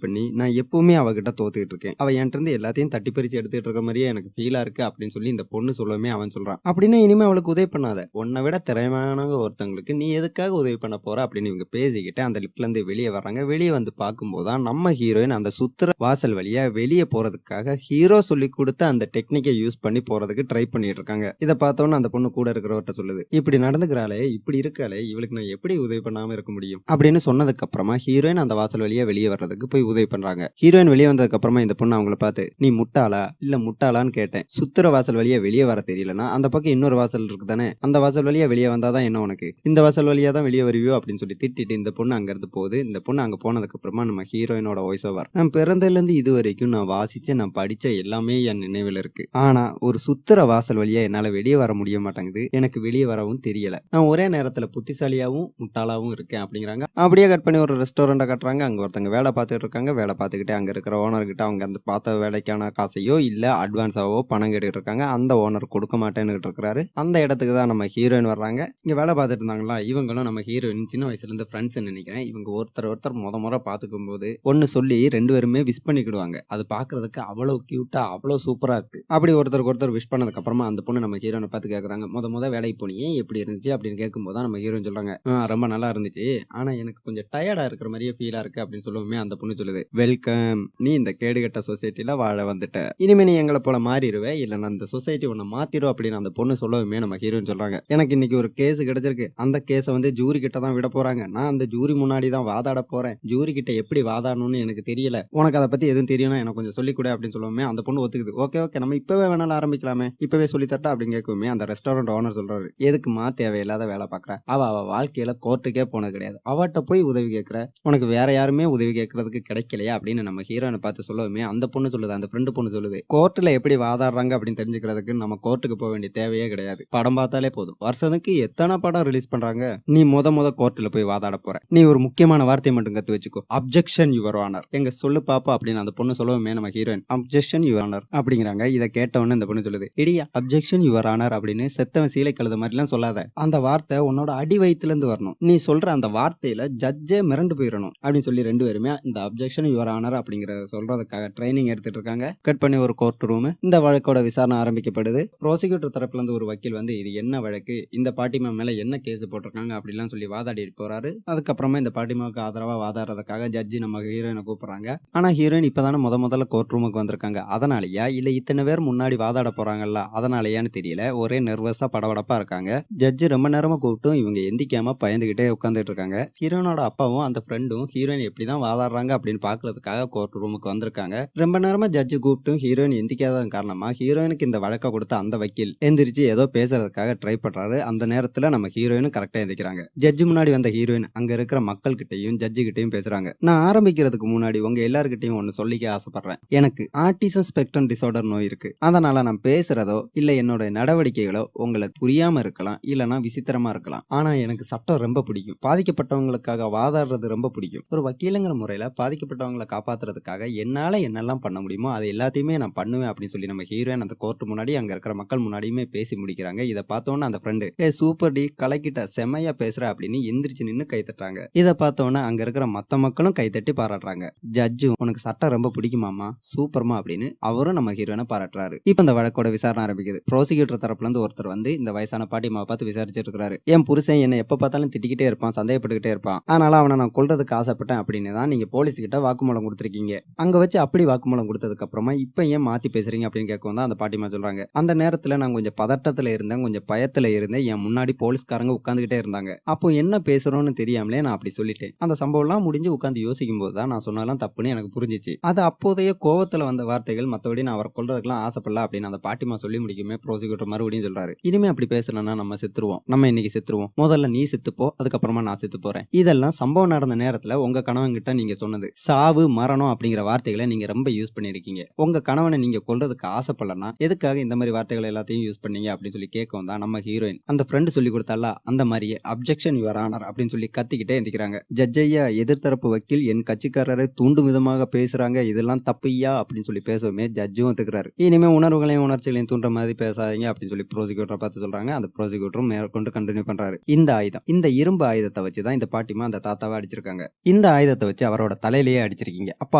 பண்ணி நான் எப்பவுமே அவகிட்ட தோத்துக்கிட்டு இருக்கேன். அவ என்கிட்ட இருந்து எல்லாத்தையும் தட்டி பறிச்சு எடுத்துட்டு இருக்க மாதிரியே எனக்கு ஃபீலா இருக்கு அப்படின்னு சொல்லி இந்த பொண்ணு சொல்லவே அவன் சொல்றான். அப்படின்னா இனிமே அவளுக்கு உதவி பண்ணாத, உன்னை விட திறமையானவங்க ஒருத்தவங்களுக்கு நீ எதுக்காக உதவி பண்ண போற அப்படின்னு இவங்க பேசிக்கிட்டு அந்த லிப்ட்ல இருந்து வெளியே வர்றாங்க. வெளியே வந்து பார்க்கும்போதுதான் நம்ம ஹீரோயின் அந்த சுத்துற வாசல் வழியா வெளியே போறதுக்காக ஹீரோ சொல்லி கொடுத்த அந்த டெக்னிக்கை யூஸ் பண்ணி போறதுக்கு ட்ரை பண்ணிட்டு இருக்காங்க. இதை பார்த்தோன்னு அந்த பொண்ணு கூட இருக்கிறவர்கிட்ட சொல்லுது, இப்படி நடந்துக்கிறாளே, இப்படி இருக்காளே, இவளுக்கு நான் எப்படி உதவி பண்ணாம இருக்க முடியும் அப்படின்னு சொன்னதுக்கு அப்புறமா ஹீரோயின் அந்த வாசல் வழியா வெளியே வர்றதுக்கு போய் உதவி பண்றாங்க. ஹீரோயின் வெளியே வந்ததுக்கு அப்புறமா இந்த பொண்ணு அவங்கள பார்த்து, நீ முட்டாளா இல்ல முட்டாளான்னு கேட்டேன், சுத்துற வாசல் வழியா வெளியே வர தெரியலனா அந்த பக்கம் இன்னொரு வாசல் இருக்கு தானே, அந்த வாசல் வழியா வெளியே வந்தாதான் என்ன உனக்கு, இந்த வாசல் வழியா தான் வெளியே வருவியோ அப்படின்னு சொல்லி திட்டிட்டு இந்த பொண்ணு அங்க இருந்து போகுது. இந்த பொண்ணு அங்க போனதுக்கு அப்புறமா நம்ம ஹீரோயினோட வாய்ஸ் ஓவர், நான் பிறந்ததுல இருந்து இது வரைக்கும் நான் வாசிச்ச நான் படிச்ச எல்லாமே என் நினைவில் இருக்கு, ஆனா ஒரு சுத்துற வாசல் வழியா என்னால வெளியே வர முடிய மாட்டேங்குது, எனக்கு வெளியே வரவும் தெரியல, நான் ஒரே நேரத்துல புத்திசாலியாவும் முட்டாளாவும் இருக்கேன் அப்படிங்கிறாங்க. அப்படியே கட் பண்ணி ஒரு ரெஸ்டாரண்ட்டை கட்டுறாங்க. அங்க ஒருத்தங்க வேலை பார்த்துட்டு இருக்காங்க. வேலை பார்த்துக்கிட்டே அங்க இருக்கிற ஓனர் கிட்ட அவங்க அந்த பார்த்த வேலைக்கான காசையோ இல்ல அட்வான்ஸாவோ பணம் கேட்டுட்டு இருக்காங்க. அந்த ஓனர் கொடுக்க மாட்டேன்னு இருக்காரு. அந்த இடத்துக்கு தான் நம்ம ஹீரோயின் வர்றாங்க. இங்க வேலை பார்த்துட்டு இருந்தாங்களா, இவங்களும் நம்ம ஹீரோயின் சின்ன வயசுல இருந்து ஃப்ரெண்ட்ஸ் நினைக்கிறேன். இவங்க ஒருத்தர் முறை பார்த்துக்கும் போது ஒன்னு சொல்லி 2 பேருமே விஷ் பண்ணிக்கிடுவாங்க. அது பாக்குறதுக்கு அவ்வளவு கியூட்டா அவ்வளவு சூப்பரா இருக்கு. அப்படி ஒருத்தருக்கு ஒருத்தர் விஷ் பண்ணதுக்கு அப்புறமா அந்த பொண்ணு நம்ம ஹீரோனை பார்த்து கேக்குறாங்க, முத வேலைக்கு போனியே எப்படி இருந்துச்சு அப்படின்னு கேட்கும்போது தான் நம்ம ஹீரோயின் சொல்றாங்க, ரொம்ப நல்லா இருந்துச்சு, ஆனா எனக்கு கொஞ்சம் டயர்டா இருக்கிற மாதிரியே ஃபீலா இருக்கு அப்படின்னு சொல்லுவோமே அந்த பொண்ணு சொல்லுது, வெல்கம், நீ இந்த கேடுகட்ட சொசைட்டில வாழ வந்துட்ட, இனிமே நீ எங்களை போல மாறிடுவே, இல்ல அந்த சொசைட்டி உன்னை மாத்திரும் அப்படின்னு அந்த பொண்ணு சொல்லவுமே நம்ம ஹீரோயின் சொல்றாங்க, எனக்கு இன்னைக்கு ஒரு கேஸ் கிடைச்சிருக்கு, அந்த கேஸை வந்து ஜூரி கிட்ட தான் விட போறாங்க, நான் அந்த ஜூரி முன்னாடி தான் வாதாட போறேன், ஜூரி கிட்ட எப்படி வாதாடணும்னு எனக்கு தெரியல, உனக்கு அதை பத்தி எதுவும் தெரியும்னா எனக்கு கொஞ்சம் சொல்லிக் கொடு அப்படின்னு சொல்லுவோமே அந்த பொண்ணு ஒத்துக்குது. ஓகே நம்ம இப்பவே வேணாலும் ஆரம்பிக்கலாமே, இப்பவே சொல்லித்தட்டா அப்படின்னு கேட்குமே அந்த ரெஸ்டாரண்ட் ஓனர் சொல்றாரு, எதுக்குமா தேவையில்லாத வேலை பாக்குற, அவ வாழ்க்கையில கோர்ட்டுக்கே போனது கிடையாது, அவட்ட போய் உதவி கேட்கிற, உனக்கு வேற யாருமே உதவி கேட்கறதுக்கு கிடைக்கலையா அப்படின்னு நம்ம ஹீரோனை பார்த்து சொல்லவுமே அந்த பொண்ணு சொல்லுது, அந்த ஃப்ரெண்டு பொண்ணு சொல்லுது, கோர்ட்ல எப்படி வாதாடுறாங்க அப்படின்னு தெரிஞ்சுக்கிறதுக்கு நம்ம கோர்ட்டுக்கு போக வேண்டிய தேவையே கிடையாது, படம் பார்த்தாலே போதும், வருஷத்துக்கு எத்தனை படம் ரிலீஸ் பண்றாங்க, நீ முத கோர்ட்ல போய் வாதாட போற, நீ ஒரு முக்கியமான வார்த்தையை மட்டும் கத்து வச்சுக்கோ, அப்ஜெக்ஷன் யுவர் ஆனர், எங்க சொல்லு பாப்பா அப்படின்னு அந்த பொண்ணு சொல்லவுமே நம்ம ஹீரோயின் அப்ஜெக்ஷன் யுவர் ஆனர் அப்படிங்கிறாங்க. இதை கேட்டவொன்னு இந்த பொண்ணு சொல்லுது, இடியா அப்ஜெக்ஷன் யுவர் ஆனர் அப்படின்னு செத்தவன் சீலை கழுத மாதிரிலாம் சொல்லாத, அந்த வார்த்தை உன்னோட அடி வயிற்றுல இருந்து வரணும், நீ சொல்ற அந்த வார்த்தையில ஜட்ஜே மிரண்டு போயிடணும் அப்படின்னு சொல்லி 2 பேருமே இந்த அப்ஜெக்ஷன் யுவர் ஆனர் அப்படிங்கிற சொல்றதுக்காக ட்ரைனிங் எடுத்துட்டு இருக்காங்க. கட் பண்ணி ஒரு கோர்ட் ரூம். இந்த வழக்கோட விசாரணை ஆரம்பிக்கப்படுது. ப்ரோசிக்யூட்டர் தரப்புல இருந்து ஒரு வக்கீல் வந்து இது என்ன வழக்கு, இந்த பாட்டிமா மேல என்ன கேஸ் போட்டிருக்காங்க அப்படிலாம் சொல்லி வாதாடி போறாரு. அதுக்கப்புறமா இந்த பாட்டிமாவுக்கு ஆதரவா வாதாடுறதுக்காக ஜட்ஜி நம்ம ஹீரோயினை கூப்பிடுறாங்க. ஆனா ஹீரோயின் இப்பதானே முதல்ல கோர்ட் ரூமுக்கு வந்திருக்காங்க, அதனாலயா இல்ல இத்தனை பேர் முன்னாடி வாதாட போறாங்கல்ல அதனாலயான்னு தெரியல, ஒரே நர்வஸா படபடப்பா இருக்காங்க. ஜட்ஜி ரொம்ப நேரமா கூப்பிட்டும் இவங்க எந்திக்காம பயந்துகிட்டே உட்காந்துட்டு இருக்காங்க. ஹீரோனோட அப்பாவும் அந்த ஃப்ரெண்டும் ஹீரோயின் எப்படிதான் வாதாடுறாங்க அப்படின்னு பாக்குறதுக்காக கோர்ட் ரூமுக்கு வந்திருக்காங்க. ரொம்ப நேரமா ஜட்ஜி கூப்பிட்டும் ஹீரோயின் எந்திக்காததன் காரணமா ஹீரோயினுக்கு இந்த வழக்க கொடுத்த அந்த வக்கீல் எந்திரிச்சு ஏதோ பேசுறதுக்காக ட்ரை பண்றாரு. அந்த நேரத்துல நம்ம ஹீரோயினும் கரெக்டா எந்திக்கிறாங்க. ஜட்ஜி முன்னாடி வந்த ஹீரோயின் அங்க இருக்கிற மக்கள் கிட்டையும் ஜட்ஜி கிட்டையும் பேசுறாங்க, நான் ஆரம்பிக்கிறதுக்கு முன்னாடி உங்க எல்லாருக்கிட்டையும் ஒன்னு சொல்லிக்க ஆசைப்படுறேன், எனக்கு ஆட்டிசம் ஸ்பெக்ட்ரம் டிசார்டர் நோய் இருக்கு, அதனால நான் பேசுறதோ இல்ல என்னோட நடவடிக்கைகளோ உங்களுக்கு புரியாம இருக்கலாம், இல்லனா விசித்திரமா இருக்கலாம், ஆனா எனக்கு சட்டம் ரொம்ப பிடிக்கும், பாதிக்கப்பட்டவங்களுக்காக வாதாடுறது ரொம்ப பிடிக்கும், ஒரு வக்கீலுங்கிற முறையில பாதிக்கப்பட்டவங்களை காப்பாத்துறதுக்காக என்னால என்னெல்லாம் பண்ண முடியுமோ அது எல்லாத்தையுமே நான் பண்ணுவேன் அப்படின்னு சொல்லி நம்ம ஹீரோயின் அந்த கோர்ட் முன்னாடி அங்க இருக்கிற மக்கள் முன்னாடியுமே பேசி முடிக்கிறாங்க. இதை பார்த்தோன்னா அந்த ஃப்ரெண்டு சூப்பர் டி கலக்கிட்ட செமையா பேசுற அப்படின்னு எந்திரிச்சு நின்னு கை தட்டுறாங்க. இதை பார்த்தோன்னா அங்க இருக்கிற மத்த மக்களும் கைத்தட்டி பாராட்டுறாங்க. ஜட்ஜும் உனக்கு சட்டம் ரொம்ப பிடிக்குமாமா, சூப்பர்மா அப்படின்னு அவரும் நம்ம ஹீரோயினை பாராட்டுறாரு. இப்ப இந்த வழக்கோட விசாரணை ஆரம்பிக்குது. ப்ரோசிக்யூட்டர் தரப்புல இருந்து ஒருத்தர் வந்து இந்த வயசான பாட்டிமாவை பார்த்து விசாரிச்சிட்டு இருக்காரு. என் புருஷன் என்ன எப்ப பார்த்தாலும் திட்டிக்கிட்டே இருப்பான், சந்தேகப்பட்டுக்கிட்டே இருப்பான், அதனால அவனை நான் கொல்றதுக்கு ஆசைப்பட்டேன் அப்படின்னு தான் நீங்க போலீஸ் கிட்ட வாக்குமூலம் கொடுத்திருக்கீங்க. அங்க வச்சு அப்படி வாக்குமூலம் கொடுத்ததுக்கு அப்புறமா இப்ப ஏன் மாத்தி பேசுறீங்க அப்படின்னு கேட்கவும் தான் அந்த பாட்டிமா சொல்றாங்க, அந்த நேரத்துல நான் கொஞ்சம் பதட்டத்துல இருந்தேன், கொஞ்சம் பயத்துல இருந்தேன், என் முன்னாடி போலீஸ்காரங்க உட்கார்ந்துகிட்டே இருந்தாங்க, அப்போ என்ன பேசுறோம்னு தெரியாமலே நான் அப்படி சொல்லிட்டேன். அந்த சம்பவம் எல்லாம் முடிஞ்சு உட்கார்ந்து யோசிக்கும் போது தான் நான் சொன்னாலும் தப்புன்னு எனக்கு புரிஞ்சிச்சு. அது அப்போதைய கோவத்துல வந்த வார்த்தைகள், மத்தபடி நான் அவரை கொல்றதுக்கெல்லாம் ஆசைப்படல அப்படின்னு அந்த பாட்டிமா சொல்லி முடிக்குமே ப்ரோசிக்யூட்டர் மறுபடியும் சொல்றாரு, இனிமே அப்படி பேசணும்னா நம்ம செத்துருவோம், நம்ம இன்னைக்கு செத்துருவோம், முதல்ல நீ செத்துப்போ, அதுக்கப்புறமா நான் செத்து போறேன். இதெல்லாம் சம்பவம் நடந்த நேரத்துல உங்க கணவன் கிட்ட நீங்க சொன்னது. சாவு மரணம் அப்படிங்கிற வார்த்தைகளை நீங்க ரொம்ப யூஸ் பண்ணிருக்கீங்க. உங்க கணவனை நீங்க கொல்றதுக்கு ஆசைப்படலன்னா எதுக்காக இந்த மாதிரி வார்த்தைகள் எல்லாத்தையும் யூஸ் பண்ணீங்க அப்படின்னு சொல்லி கேட்கவும் தான் நம்ம ஹீரோயின் அந்த ஃப்ரெண்ட் சொல்லி கொடுத்தால அந்த மாதிரியே அப்ஜெக்ஷன் யுவர் ஆனர் அப்படின்னு சொல்லி கத்திக்கிட்டே எந்திக்கிறாங்க. ஜட்ஜ் ஐயா, எதிர்த்தரப்பு வக்கீல் என் கட்சிக்காரரை தூண்டும் விதமாக பேசுறாங்க, இதெல்லாம் தப்புயா அப்படின்னு சொல்லி பேசவுமே ஜட்ஜும் ஒத்துக்கிறாரு. இனிமே உணர்வுகளையும் உணர்ச்சிகளையும் தூண்டுற மாதிரி பேசாதீங்க அப்படின்னு சொல்லி ப்ரோசிக்யூட்டரை பார்த்து சொல்றாங்க. அந்த ப்ரோசிக்யூட்டரும் மேற்கொண்டு கண்டினியூ பண்றாரு. இந்த ஆயுதம், இந்த இரும்பு ஆயுதத்தை வச்சுதான் இந்த பாட்டிமா அந்த தாத்தாவை அடிச்சிருக்காங்க. இந்த ஆயுதத்தை வச்சு அவரோட தலையிலேயே அடிச்சிருக்கீங்க. அப்ப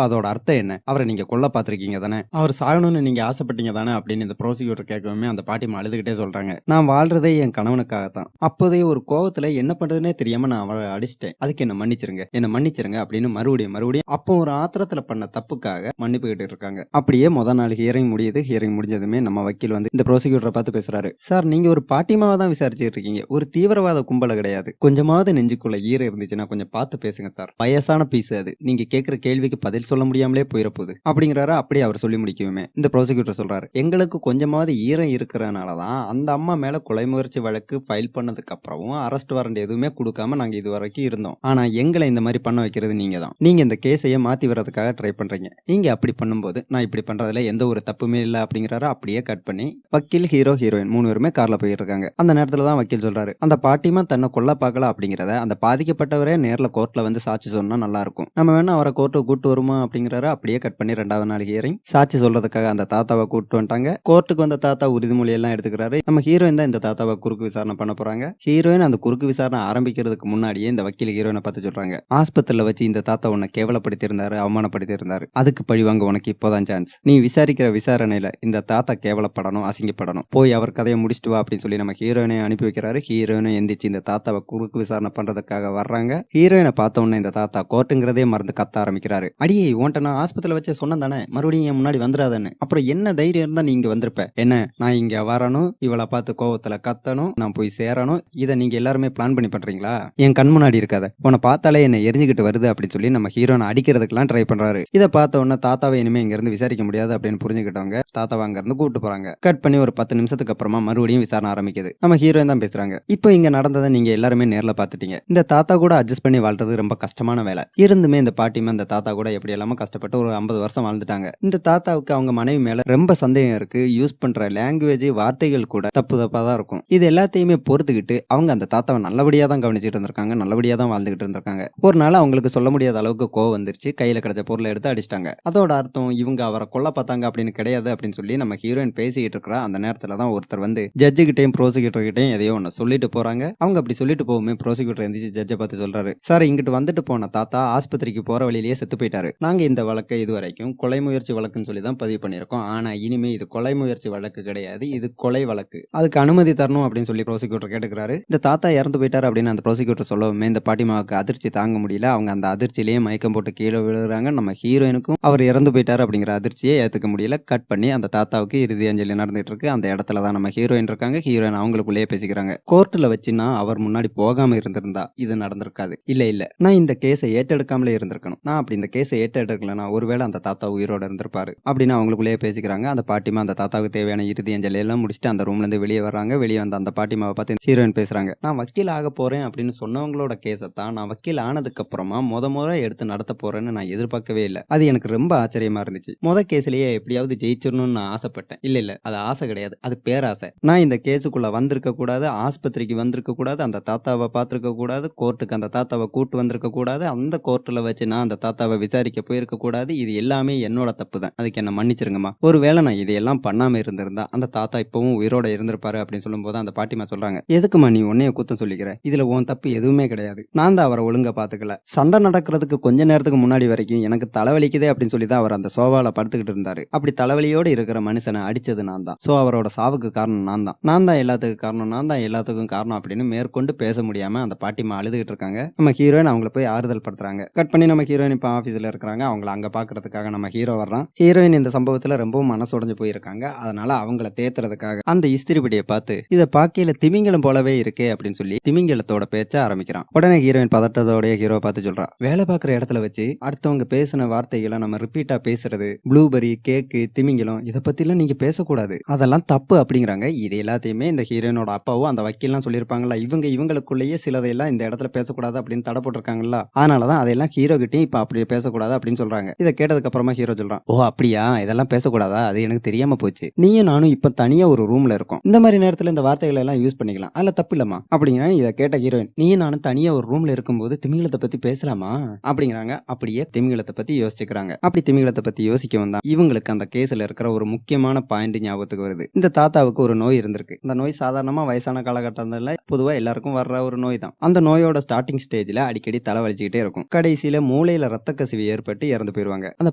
அதோட அர்த்தம் என்ன? அவரை நீங்க கொல்ல பாத்திருக்கீங்க தானே, அவர் சாகணும்னு நீங்க ஆசைப்பட்டீங்க தானே அப்படின்னு இந்த ப்ரோசிக்யூட்டர் கேட்கவுமே அந்த பாட்டிமா அழுதுகிட்டே சொல்றாங்க, நான் வாழ்றதே என் கணவனுக்காகத்தான். அப்போதே ஒரு கோவத்துல என்ன பண்றதுன்னே தெரியாம நான் அவரை அடிச்சிட்டேன், அதுக்கு என்ன மன்னிச்சிருங்க, என்ன மன்னிச்சிருங்க அப்படின்னு மறுபடியும் அப்போ ஒரு ஆத்திரத்துல பண்ண தப்புக்காக மன்னிப்பு கேட்டு இருக்காங்க. அப்படியே முதல் நாள் ஹியரிங் முடியுது. ஹியரிங் முடிஞ்சதுமே நம்ம வக்கீல் வந்து இந்த ப்ரோசிக்யூட்டரை பார்த்து பேசுறாரு, சார் நீங்க ஒரு பாட்டிமாவை தான் விசாரிச்சுட்டு இருக்கீங்க, ஒரு தீவிரவாத கும்பல கிடையாது, கொஞ்சமாவது நெஞ்சுக்குள்ள ஈரம் இருந்துச்சுன்னா கொஞ்சம் பார்த்து பேசுங்க சார், வயசான பீஸ் அது, நீங்க கேட்கிற கேள்விக்கு பதில் சொல்ல முடியாமலே போயிடப்போகுது அப்படிங்கிறாரு. அப்படியே அவர் சொல்லி முடிக்கவுமே இந்த ப்ரோசிக்யூட்டர் சொல்றாரு, எங்களுக்கு கொஞ்சமாவது ஈரம் இருக்கிறதுனாலதான் அந்த அம்மா மேல கொலை முயற்சி வழக்கு ஃபைல் பண்ணதுக்கு அப்புறம் அரெஸ்ட் வாரண்ட் எதுவுமே கொடுக்காம நாங்க இது வரைக்கும் இருந்தோம். ஆனா எங்களை இந்த மாதிரி பண்ண வைக்கிறது நீங்க தான். நீங்க இந்த கேஸையே மாத்தி வர்றதுக்காக ட்ரை பண்றீங்க. நீங்க அப்படி பண்ணும்போது நான் இப்படி பண்றதுல எந்த ஒரு தப்புமே இல்ல அப்படிங்கிறாரு. அப்படியே கட் பண்ணி வக்கீல், ஹீரோ, ஹீரோயின் 3 பேருமே கார்ல போயிட்டு இருக்காங்க. அந்த நேரத்துல தான் வக்கீல் சொல்றாரு, அந்த பாட்டிமா தன்னை கொல்ல பார்க்கல அப்படிங்கறத அந்த பாதிக்கப்பட்டவரே நேர்ல கோர்ட்ல வந்து சாட்சி சொன்னா நல்லா இருக்கும், நம்ம வேணா அவரை கோர்ட்டுக்கு கூட்டு வருமா அப்படிங்கிறாரு. அப்படியே கட் பண்ணி 2வது நாள் ஹியரிங், சாட்சி சொல்றதுக்காக அந்த தாத்தாவை கூட்டு வந்துட்டாங்க. கோர்ட்டுக்கு வந்த தாத்தா உறுதிமொழி எல்லாம் எடுத்துக்கிறாரு. நம்ம ஹீரோயின் தான் இந்த தாத்தாவை குறுக்கு விசாரணை பண்ண போறாங்க. ஹீரோயின் அந்த குறுக்கு விசாரணை ஆரம்பிக்கிறதுக்கு முன்னாடியே இந்த வக்கீல் ஹீரோயினை பார்த்து சொல்றாங்க, ஆஸ்பத்திரியில வச்சு இந்த தாத்தா உன்னை கேவலப்படுத்தி இருந்தாரு, அவமானப்படுத்தி இருந்தாரு, அதுக்கு பழிவாங்க உனக்கு இப்போதான் சான்ஸ். நீ விசாரிக்கிற விசாரணையில இந்த தாத்தா கேவலப்படணும், அசிங்கப்படணும், போய் அவர் கதையை முடிச்சுட்டு வா அப்படின்னு சொல்லி நம்ம ஹீரோயினை அனுப்பி வைக்கிறாரு. ஹீரோயினை எந்திரிச்சு இந்த தாத்தாவை குறுக்கு விசாரணை பண்றதுக்காக வர்றாங்க. ஹீரோயினை பார்த்த உடனே இந்த தாத்தா கோர்ட்டுங்கிறதே மறந்து கத்த ஆரம்பிக்கிறாரு, அடியே உன்ட்ட நான் ஆஸ்பத்திரியில வச்சு சொன்னேன் தானே, மறுபடியும் என் முன்னாடி வந்துடாதன்னு, அப்புறம் என்ன தைரியம் இருந்தா நீ இங்க வந்திருப்ப, என்ன நான் இங்க வரணும், இவளை பார்த்து கோவத்துல கத்தணும், நான் போய் சேரணும், இதை நீங்க எல்லாருமே பிளான் பண்ணி பண்றீங்களா, என் கண் முன்னாடி இருக்காத, உன்னை பார்த்தாலே என்ன எரிஞ்சுக்கிட்டு வருது அப்படின்னு சொல்லி நம்ம ஹீரோனை அடிக்கிறதுக்கெல்லாம் ட்ரை பண்றாரு. இதை பார்த்த உடனே தாத்தாவை இனிமே இங்க இருந்து விசாரிக்க முடியாது அப்படின்னு புரிஞ்சுக்கிட்டவங்க தாத்தாவை அங்க இருந்து கூப்பிட்டு போறாங்க. கட் பண்ணி ஒரு 10 நிமிஷத்துக்கு அப்புறமா மறுபடியும் விசாரணை ஆரம்பிக்குது. நம்ம ஹீரோயின் தான் பேசுறாங்க, இப்போ இங்க நடந்ததை நீங்க எல்லாருமே நேர்ல பாத்துட்டீங்க. இந்த தாத்தா கூட அட்ஜஸ்ட் பண்ணி வாழ்றது ரொம்ப கஷ்டமான வேலை. இருந்துமே இந்த பாட்டிமா இந்த தாத்தா கூட எப்படி எல்லாம கஷ்டப்பட்டு ஒரு 50 வருஷம் வாழ்ந்துட்டாங்க. இந்த தாத்தாவுக்கு அவங்க மனைவி மேல ரொம்ப சந்தேகம் இருக்கு. யூஸ் பண்ற லாங்குவேஜ், வார்த்தைகள் கூட தப்பு தப்பா தான் இருக்கும். இது எல்லாத்தையுமே பொறுத்துக்கிட்டு அவங்க அந்த தாத்தாவை நல்லபடியா தான் கவனிச்சுட்டு இருந்திருக்காங்க, நல்லபடியா தான் வாழ்ந்துகிட்டு இருந்திருக்காங்க. ஒரு நாள் அவங்களுக்கு சொல்ல முடியாத அளவுக்கு கோவம் வந்துருச்சு, கையில கிடைச்ச பொருளை எடுத்து அடிச்சிட்டாங்க. அதோட அர்த்தம் இவங்க அவரை கொல்ல பார்த்தாங்க அப்படின்னு கிடையாது அப்படின்னு சொல்லி நம்ம ஹீரோயின் பேசிக்கிட்டு இருக்கிற அந்த நேரத்துல தான் ஒருத்தர் வந்து ஜட்ஜு கிட்டையும் ப்ரோசிக்யூட்டர் கிட்டையும் எதையோ ஒன்னு சொல்லிட்டு போறாங்க. அவங்க அப்படி சொல்லிட்டு போகுமே ப்ரோசிக்யூட்டர் எந்திரிச்சு ஜட்ஜை பார்த்து சொல்றாரு, சார் இங்கிட்டு வந்துட்டு போன தாத்தா ஆஸ்பத்திரிக்கு போற வழியிலேயே செத்து போயிட்டாரு. நாங்க இந்த வழக்கை இது வரைக்கும் கொலை முயற்சி வழக்குன்னு சொல்லி தான் பதிவு பண்ணிருக்கோம். ஆனா இனிமே இது கொலை முயற்சி வழக்கு கிடையாது, இது கொலை வழக்கு, அதுக்கு அனுமதி தரணும் அப்படின்னு சொல்லி ப்ரோசிக்யூட்டர் கேட்டுக்கிறாரு. இந்த தாத்தா இறந்து போயிட்டாரு அப்படின்னு அந்த ப்ரோசிக்யூட்டர் சொல்லவுமே இந்த பாட்டிமாவுக்கு அதிர்ச்சி தாங்க முடியல. அவங்க அந்த அதிர்ச்சியிலேயே மயக்கம் போட்டு கீழே விழுறாங்க. நம்ம ஹீரோயினுக்கும் அவர் இறந்து போயிட்டாரு அப்படிங்கிற அதிர்ச்சியை ஏத்துக்க முடியல. கட் பண்ணி அந்த தாத்தாவுக்கு இறுதி அஞ்சலி நடந்துட்டு இருக்கு. அந்த இடத்துல தான் நம்ம ஹீரோயின் இருக்காங்க. ஹீரோயின் அவங்களுக்குள்ளேயே பேசிக்கிறாங்க, கோர்ட்ல வச்சுன்னா அவர் முன்னாடி போகாம இருந்திருந்தா இது நடந்திருக்காது. இல்ல நான் இந்த கேஸை ஏற்றெடுக்காமலே இருந்திருக்கணும், நான் அப்படி இந்த கேஸை ஏற்றெடுக்கலன்னா ஒருவேளை அந்த தாத்தா உயிரோட இருந்திருப்பாரு அப்படின்னு அவங்களுக்குள்ளேயே பேசிக்கிறாங்க. அந்த பாட்டிமா அந்த தாத்தாவுக்கு தேவையான இறுதி அஞ்சலி எல்லாம் முடிச்சுட்டு அந்த ரூம்ல இருந்து வெளியே வர்றாங்க. வெளியே வந்து அந்த பாட்டிமாவை பார்த்து ஹீரோயின் பேசுறாங்க, நான் வக்கீல் ஆக போறேன் அப்படின்னு சொன்னவங்களோட கேஸை தான் நான் வக்கீல் ஆனதுக்கு அப்புறமா முத எடுத்து நடத்த போறேன்னு நான் எதிர்பார்க்கவே இல்லை. அது எனக்கு ரொம்ப ஆச்சரியமா இருந்துச்சு. கேஸ்லயே எப்படியாவது ஜெயிச்சிடணும்னு நான் ஆசைப்பட்டேன். இல்ல அது ஆசை கிடையாது, அது பேராசை. நான் இந்த கேஸுக்குள்ள வந்திருக்க கூடாது, ஆஸ்பத்திரிக்கு வந்திருக்க கூடாது, அந்த தாத்தாவை பார்த்திருக்க கூடாது, கோர்ட்டுக்கு அந்த தாத்தாவை கூட்டு வந்திருக்க கூடாது, அந்த கோர்ட்ல வச்சு நான் அந்த தாத்தாவை விசாரிக்க போயிருக்க கூடாது. இது எல்லாமே என்னோட தப்பு தான், அதுக்கு என்ன மன்னிச்சிருங்கம்மா. ஒருவேளை நான் இதையெல்லாம் பண்ணாம இருந்திருந்தா அந்த தாத்தா இப்பவும் உயிரோட இருந்திருப்பாரு அப்படின்னு சொல்லும் போது அந்த பாட்டிமா சொல்றாங்க, எதுக்குமா நீ உன்னைய குத்தம் சொல்லிக்கிற, இதுல உன் தப்பு எதுவுமே கிடையாது, நான் தான் அவரை ஒழுங்கா பாத்துக்கல, சண்டை நடக்கிறதுக்கு கொஞ்ச நேரத்துக்கு முன்னாடி வரைக்கும் எனக்கு தலைவலிக்குதே அப்படின்னு சொல்லி தான் அவர் அந்த அந்த சோபால படுத்துக்கிட்டு இருந்தாரு. அப்படி தலைவலியோடு இருக்கிற மனுஷனை அடிச்சது நான் தான். சோ அவரோட சாவுக்கு காரணம் நான் தான் எல்லாத்துக்கும் காரணம், நான் தான் எல்லாத்துக்கும் காரணம் அப்படின்னு மேற்கொண்டு பேச முடியாம அந்த பாட்டிமா அழுதுகிட்டு இருக்காங்க. நம்ம ஹீரோயின் அவங்கள போய் ஆறுதல் படுத்துறாங்க. கட் பண்ணி நம்ம ஹீரோயின் இப்ப ஆபீஸ்ல இருக்காங்க. அவங்கள அங்க பாக்குறதுக்காக நம்ம ஹீரோ வர்றான். ஹீரோயின் இந்த சம்பவத்துல ரொம்பவும் மனசுடைஞ்சு போயிருக்காங்க. அதனால அவங்கள தேத்துறதுக்காக அந்த இஸ்திரிபடியை பார்த்து இத பாக்கையில திமிங்கலம் போலவே இருக்கே அப்படின்னு சொல்லி திமிங்கலத்தோட பேச்ச ஆரம்பிக்கிறான். உடனே ஹீரோயின் பதட்டத்தோட ஹீரோ பார்த்து சொல்றா, வேலை பார்க்குற இடத்துல வச்சு அடுத்தவங்க பேசின வார்த்தைகளை நம்ம ரிப்பீட்டா பேசுறது, ப்ளூபெரி, கேக்கு, திமிங்கலம் இதை பத்திலாம் நீங்க பேசக்கூடாது, அதெல்லாம் தப்பு அப்படிங்கிறாங்க. இது எல்லாத்தையுமே இந்த ஹீரோயினோட அப்பாவும் அந்த வக்கீல்லாம் சொல்லியிருப்பாங்கல்ல, இவங்களுக்குள்ளேயே சிலதையெல்லாம் இந்த இடத்துல பேசக்கூடாது அப்படின்னு தடை போட்டிருக்காங்கல்ல, அதனாலதான் அதெல்லாம் ஹீரோ கிட்டையும் இப்ப அப்படி பேசக்கூடாது அப்படின்னு சொல்றாங்க. இதை கேட்டதுக்கு அப்புறமா ஹீரோ சொல்றான், ஓ அப்படியா, இதெல்லாம் பேசக்கூடாதா, அது எனக்கு தெரியாம போச்சு, நீயும் நானும் இப்ப தனியா ஒரு ரூம்ல இருக்கோம், இந்த மாதிரி நேரத்துல இந்த வார்த்தைகளை எல்லாம் யூஸ் பண்ணிக்கலாம், அதுல தப்பு இல்லமா அப்படிங்கிறாங்க. இதை கேட்ட ஹீரோயின், நீயும் நானும் தனியா ஒரு ரூம்ல இருக்கும்போது திமிங்கலத்தை பத்தி பேசலாமா அப்படிங்கிறாங்க. அப்படியே திமிங்கலத்தை பத்தி யோசிச்சுக்கிறாங்க. அப்படி திமிங்கலத்தை பத்தி யோசிக்க வந்தா இவங்களுக்கு அந்த கேஸ்ல இருக்கிற ஒரு முக்கியமான பாயிண்ட் ஞாபகத்துக்கு வருது. இந்த தாத்தாவுக்கு ஒரு நோய் இருந்திருக்கு. இந்த நோய் சாதாரணமா வயசான காலகட்டத்துல பொதுவா எல்லாருக்கும் வர்ற ஒரு நோய் தான். அந்த நோயோட ஸ்டார்டிங் ஸ்டேஜ்ல அடிக்கடி தலைவலிச்சுக்கிட்டே இருக்கும். கடைசியில மூளையில ரத்த கசிவு ஏற்பட்டு இறந்து போயிருவாங்க. அந்த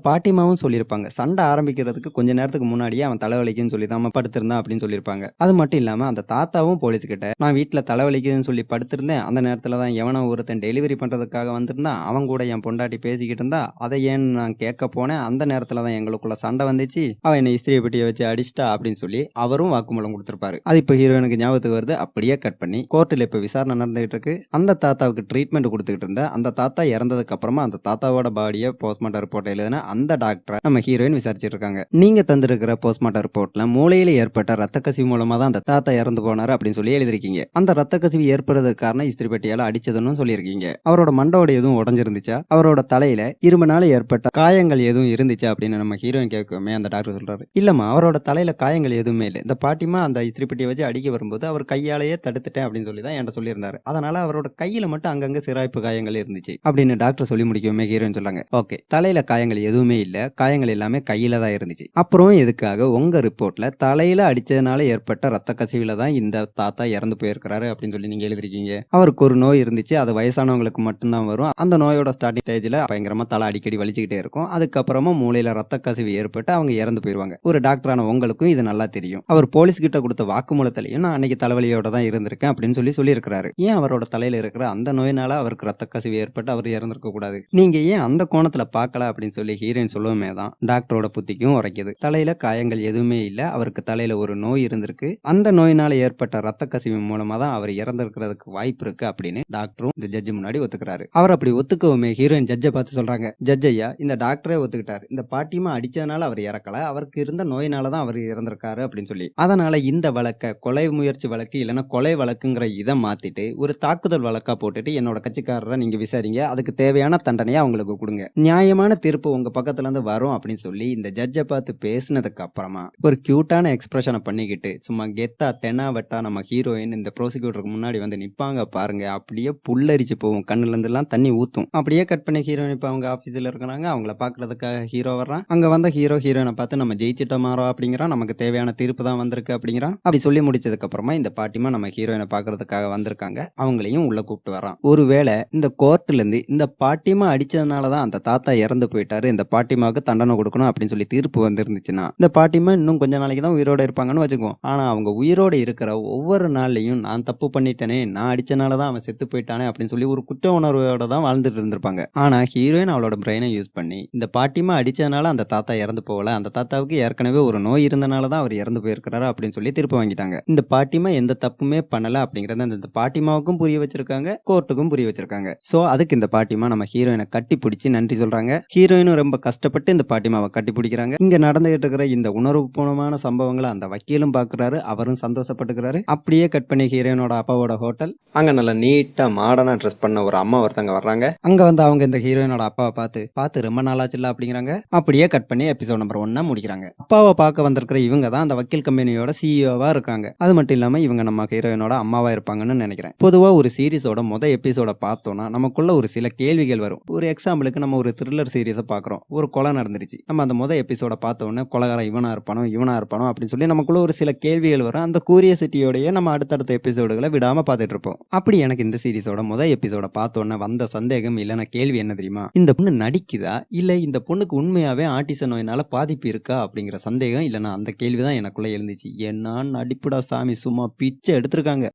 பாட்டிமாவும் சொல்லியிருப்பாங்க, சண்டை ஆரம்பிக்கிறதுக்கு கொஞ்ச நேரத்துக்கு முன்னாடியே அவன் தலைவலிக்குன்னு சொல்லி தான் படுத்திருந்தான் அப்படின்னு சொல்லியிருப்பாங்க. அது மட்டும் இல்லாம அந்த தாத்தாவும் போலீஸ் கிட்ட, நான் வீட்டுல தலைவலிக்குதுன்னு சொல்லி படுத்திருந்தேன், அந்த நேரத்துல தான் எவனோ ஒருத்தன் டெலிவரி பண்றதுக்காக வந்திருந்தான், அவன் கூட என் பொண்டாட்டி பேசிக்கிட்டு இருந்தா, அதை ஏன்னு நான் கேட்க போனேன், அந்த நேரத்துல தான் எங்களுக்குள்ள சண்டை வந்துச்சு, அவன் என்ன இஸ்திரி பெட்டியை வச்சு அடிச்சிட்டா அப்படின்னு சொல்லி அவரும் வாக்குமூலம் கொடுத்திருப்பாரு. அது இப்ப ஹீரோயினுக்கு ஞாபகத்துக்கு வருது. அப்படியே கட் பண்ணி கோர்ட்டில் இப்ப விசாரணை நடந்துகிட்டு இருக்கு. அந்த தாத்தாவுக்கு ட்ரீட்மெண்ட் கொடுத்துக்கிட்டு இருந்த அந்த தாத்தா இறந்ததுக்கு அப்புறமா அந்த தாத்தாவோட பாடியை போஸ்ட்மார்ட்டம் ரிப்போர்ட் எழுதின அந்த டாக்டரை நம்ம ஹீரோயின் விசாரிச்சிட்டு இருக்காங்க. நீங்க தந்திருக்கிற போஸ்ட்மார்ட்டம் ரிப்போர்ட்ல மூளையில ஏற்பட்ட ரத்த கசிவு மூலமா தான் அந்த தாத்தா இறந்து போனாரு அப்படின்னு சொல்லி எழுதிருக்கீங்க. அந்த ரத்த கசிவு ஏற்படுறதுக்கு காரணம் இஸ்திரி பெட்டியால அடிச்சதுன்னு சொல்லியிருக்கீங்க. அவரோட மண்டோட எதுவும் உடஞ்சிருந்துச்சா, அவரோட தலையில இரும்புனால ஏற்பட்ட காயங்கள் எதுவும் இருந்துச்சா அப்படின்னு நம்ம ஹீரோயின் கேட்குமே அந்த டாக்டர் சொல்றாரு, இல்லம்மா அவரோட தலையில காயங்கள் எதுவுமே இல்லை, இந்த பாட்டிமா அந்த இஸ்திரி பெட்டியை வச்சு அடிக்க வரும்போது அவர் கையாலேயே தடுத்துட்டேன் அப்படின்னு சொல்லி தான் என்கிட்ட சொல்லியிருந்தாரு, அதனால அவரோட கையில மட்டும் அங்கங்க சிராய்ப்பு காயங்கள் இருந்துச்சு அப்படின்னு டாக்டர் சொல்லி முடிக்கவுமே ஹீரோயின் சொல்லாங்க, ஓகே தலையில காயங்கள் எதுவுமே இல்ல, காயங்கள் எல்லாமே கையில தான் இருந்துச்சு, அப்புறம் எதுக்காக உங்க ரிப்போர்ட்ல தலையில அடிச்சதுனால ஏற்பட்ட ரத்த கசிவுல தான் இந்த தாத்தா இறந்து போயிருக்கிறாரு அப்படின்னு சொல்லி நீங்க எழுதிருக்கீங்க. அவருக்கு ஒரு நோய் இருந்துச்சு, அது வயசானவங்களுக்கு மட்டும்தான் வரும், அந்த நோயோட ஸ்டார்டிங் ஸ்டேஜ்ல பயங்கரமா தலை அடிக்கடி வலிச்சுக்கிட்டே இருக்கும், அதுக்கப்புறமா மூளையில ரத்த கசிவு ஏற்பட்டு அவங்க இறந்து போயிருவாங்க. ஒரு டாக்டரான உங்களுக்கும் இது நல்லா தெரியும், அவர் போலீஸ் கிட்ட கொடுத்த வாக்குமூலத்திலையும் நான் அன்னைக்கு தலைவலியோட தான் இருந்திருக்கேன் அப்படின்னு சொல்லியிருக்கிறாரு. ஏன் அவரோட தலையில இருக்கிற அந்த நோயினால அவருக்கு ரத்த கசிவு ஏற்பட்டு அவர் இறந்திருக்க கூடாது, நீங்க ஏன் அந்த கோணத்துல பார்க்கல அப்படின்னு சொல்லி ஹீரோயின் சொல்லவுமே தான் டாக்டரோட புத்திக்கும் உரைக்குது. தலையில காயங்கள் எதுவுமே இல்ல, அவருக்கு தலையில ஒரு நோய் இருந்திருக்கு, அந்த நோயினால ஏற்பட்ட ரத்த கசிவு மூலமா தான் அவர் இறந்திருக்கிறதுக்கு வாய்ப்பு இருக்கு அப்படின்னு டாக்டரும் இந்த ஜட்ஜ் முன்னாடி ஒத்துக்கிறாரு. அவர் அப்படி ஒத்துக்கவுமே ஹீரோயின் ஜட்ஜை பார்த்து சொல்றாங்க, ஜட்ஜ் ஐயா இந்த டாக்டரே ஒத்துக்கிட்டாரு, இந்த பாட்டிமா அடிச்சதுனால அவர் இறக்கல, அவருக்கு இருந்த நோயினால தான் அவர் இறந்திருக்காரு அப்படின்னு சொல்லி, அதனால இந்த வழக்க கொலை முயற்சி வழக்கு இல்லைன்னா கொலை வழக்குங்கிற இதை மாத்திட்டு ஒரு தாக்குதல் வழக்கா போட்டுட்டு என்னோட கட்சிக்காரரை நீங்க விசாரிங்க, அதுக்கு தேவையான தண்டனையா அவங்களுக்கு கொடுங்க, நியாயமான தீர்ப்பு உங்க பக்கத்துல இருந்து வரும் அப்படின்னு சொல்லி இந்த ஜட்ஜை பார்த்து பேசினதுக்கு அப்புறமா ஒரு கியூட்டான எக்ஸ்பிரஷனை பண்ணிக்கிட்டு சும்மா கெத்தா தெனாவட்டா நம்ம ஹீரோயின் இந்த ப்ரோசிக்யூட்டருக்கு முன்னாடி வந்து நிப்பாங்க பாருங்க, அப்படியே புல்லரிச்சு போகும், கண்ணுல இருந்து எல்லாம் தண்ணி ஊத்தும். அப்படியே கட் பண்ணி ஹீரோயின் இப்ப அவங்க ஆபீஸ்ல இருக்கிறாங்க, அவங்கள பாக்குறதுக்காக ஹீரோ வர்றான். அங்க வந்த ஹீரோயினை பார்த்து நம்ம ஜெயிச்சிட்டோமாரோ அப்படிங்கிறான், நமக்கு தேவையான தீர்ப்பு தான் வந்திருக்கு அப்படிங்கிறான். அப்படி சொல்லி முடிச்சதுக்கு அப்புறமா இந்த பாட்டிமா நம்ம ஹீரோயினை பாக்குறதுக்காக வந்திருக்காங்க, அவங்களையும் உள்ள கூப்பிட்டு வர்றான். ஒருவேளை இந்த கோர்ட்ல இருந்து இந்த பாட்டிமா அடிச்சதுனாலதான் அந்த தாத்தா இறந்து போயிட்டாரு, இந்த பாட்டிமாவுக்கு தண்டனை கொடுக்கணும் அப்படின்னு சொல்லி தீர்ப்பு வந்திருந்துச்சுன்னா இந்த பாட்டிமா இன்னும் கொஞ்ச நாளைக்கு தான் உயிரோட இருப்பாங்கன்னு வச்சுக்குவோம். ஆனா அவங்க உயிரோட இருக்கிற ஒவ்வொரு நாள்லயும் நான் தப்பு பண்ணிட்டேனே, நான் அடிச்சனாலதான் அவன் செத்து போயிட்டானே அப்படின்னு சொல்லி ஒரு குற்ற உணர்வோட தான் வாழ்ந்துட்டு இருந்திருப்பாங்க. ஆனா ஹீரோயின் அவளோட பிரெயினை யூஸ் பண்ணி இந்த பாட்டிமா அடிச்சதுனால அந்த தாத்தா இறந்து போகல, அந்த தாத்தாவுக்கு ஏற்கனவே ஒரு நோய் இருந்தனாலதான் அவர் இறந்து போயிருக்கிறாரு அப்படின்னு சொல்லி தீர்ப்பு வாங்கிட்டாங்க. இந்த பாட்டிமா எந்த தப்புமே பண்ணல அப்படிங்கறத இந்த பாட்டிமாவுக்கும் புரிய வச்சிருக்காங்க, கோர்ட்டுக்கும் புரிய வச்சிருக்காங்க. சோ அதுக்கு இந்த பாட்டிமா நம்ம ஹீரோயினை கட்டி பிடிச்சி நன்றி சொல்றாங்க. ஹீரோயினும் ரொம்ப கஷ்டப்பட்டு இந்த பாட்டிமாவை கட்டி பிடிக்கிறாங்க. இங்க நடந்துகிட்டு இருக்கிற இந்த உணர்வுபூர்வமான சம்பவங்களை அந்த வக்கீலும் பாக்குறாரு, அவரும் சந்தோஷப்பட்டுக்கிறாரு. அப்படியே கட் பண்ணி ஹீரோயினோட அப்பாவோட ஹோட்டல், அங்க நல்லா நீட்டா மாடர்னா ட்ரெஸ் பண்ண ஒரு அம்மா ஒருத்தங்க வர்றாங்க. அங்க வந்து அவங்க இந்த ஹீரோயினோட அப்பாவை பார்த்து ரொம்ப நாளாச்சுல அப்படிங்கிறாங்க. அப்படியே கட் பண்ணி எபிசோட் நம்பர் 1 முடிக்கிறாங்க. அப்பாவை பார்க்க வந்திருக்கிற இவங்க தான் அந்த வக்கீல் கம்பெனியோட சிஇஓவா இருக்காங்க. அது மட்டும் இல்லாம இவங்க நம்ம ஹீரோயினோட அம்மாவா இருப்பாங்கன்னு நினைக்கிறேன். பொதுவா ஒரு சீரிஸோட எபிசோட பார்த்தோம்னா நமக்குள்ள ஒரு சில கேள்விகள் வரும். ஒரு எக்ஸாம்பிளுக்கு நம்ம ஒரு த்ரில்லர் சீரிஸை பாக்குறோம், ஒரு கொலை நடந்துருச்சு, நம்ம அந்த எபிசோட பார்த்தோன்னே கொலைகாரன் இவனா இருப்பானோ அப்படின்னு சொல்லி நமக்குள்ள ஒரு சில கேள்விகள் வரும். அந்த கூரியசிட்டியோடய நம்ம அடுத்தடுத்த எபிசோடுகளை விடாம பார்த்துட்டு இருப்போம். அப்படி எனக்கு இந்த சீரிஸோட எபிசோட பார்த்தோன்னே வந்த சந்தேகம் இல்லைன்னா கேள்வி என்ன தெரியுமா, இந்த பொண்ணு நடிக்குதா இல்ல இந்த பொண்ணுக்கு உண்மையாவே ஆட்டிச நோயினால பாதிப்பு இருக்கா அப்படிங்கிற சந்தேகம் இல்லைன்னா அந்த கேள்விதான் எனக்குள்ள எழுந்துச்சு. ஏன்னா நடிப்புடா சாமி, சும்மா பிச்சை எடுத்திருக்காங்க.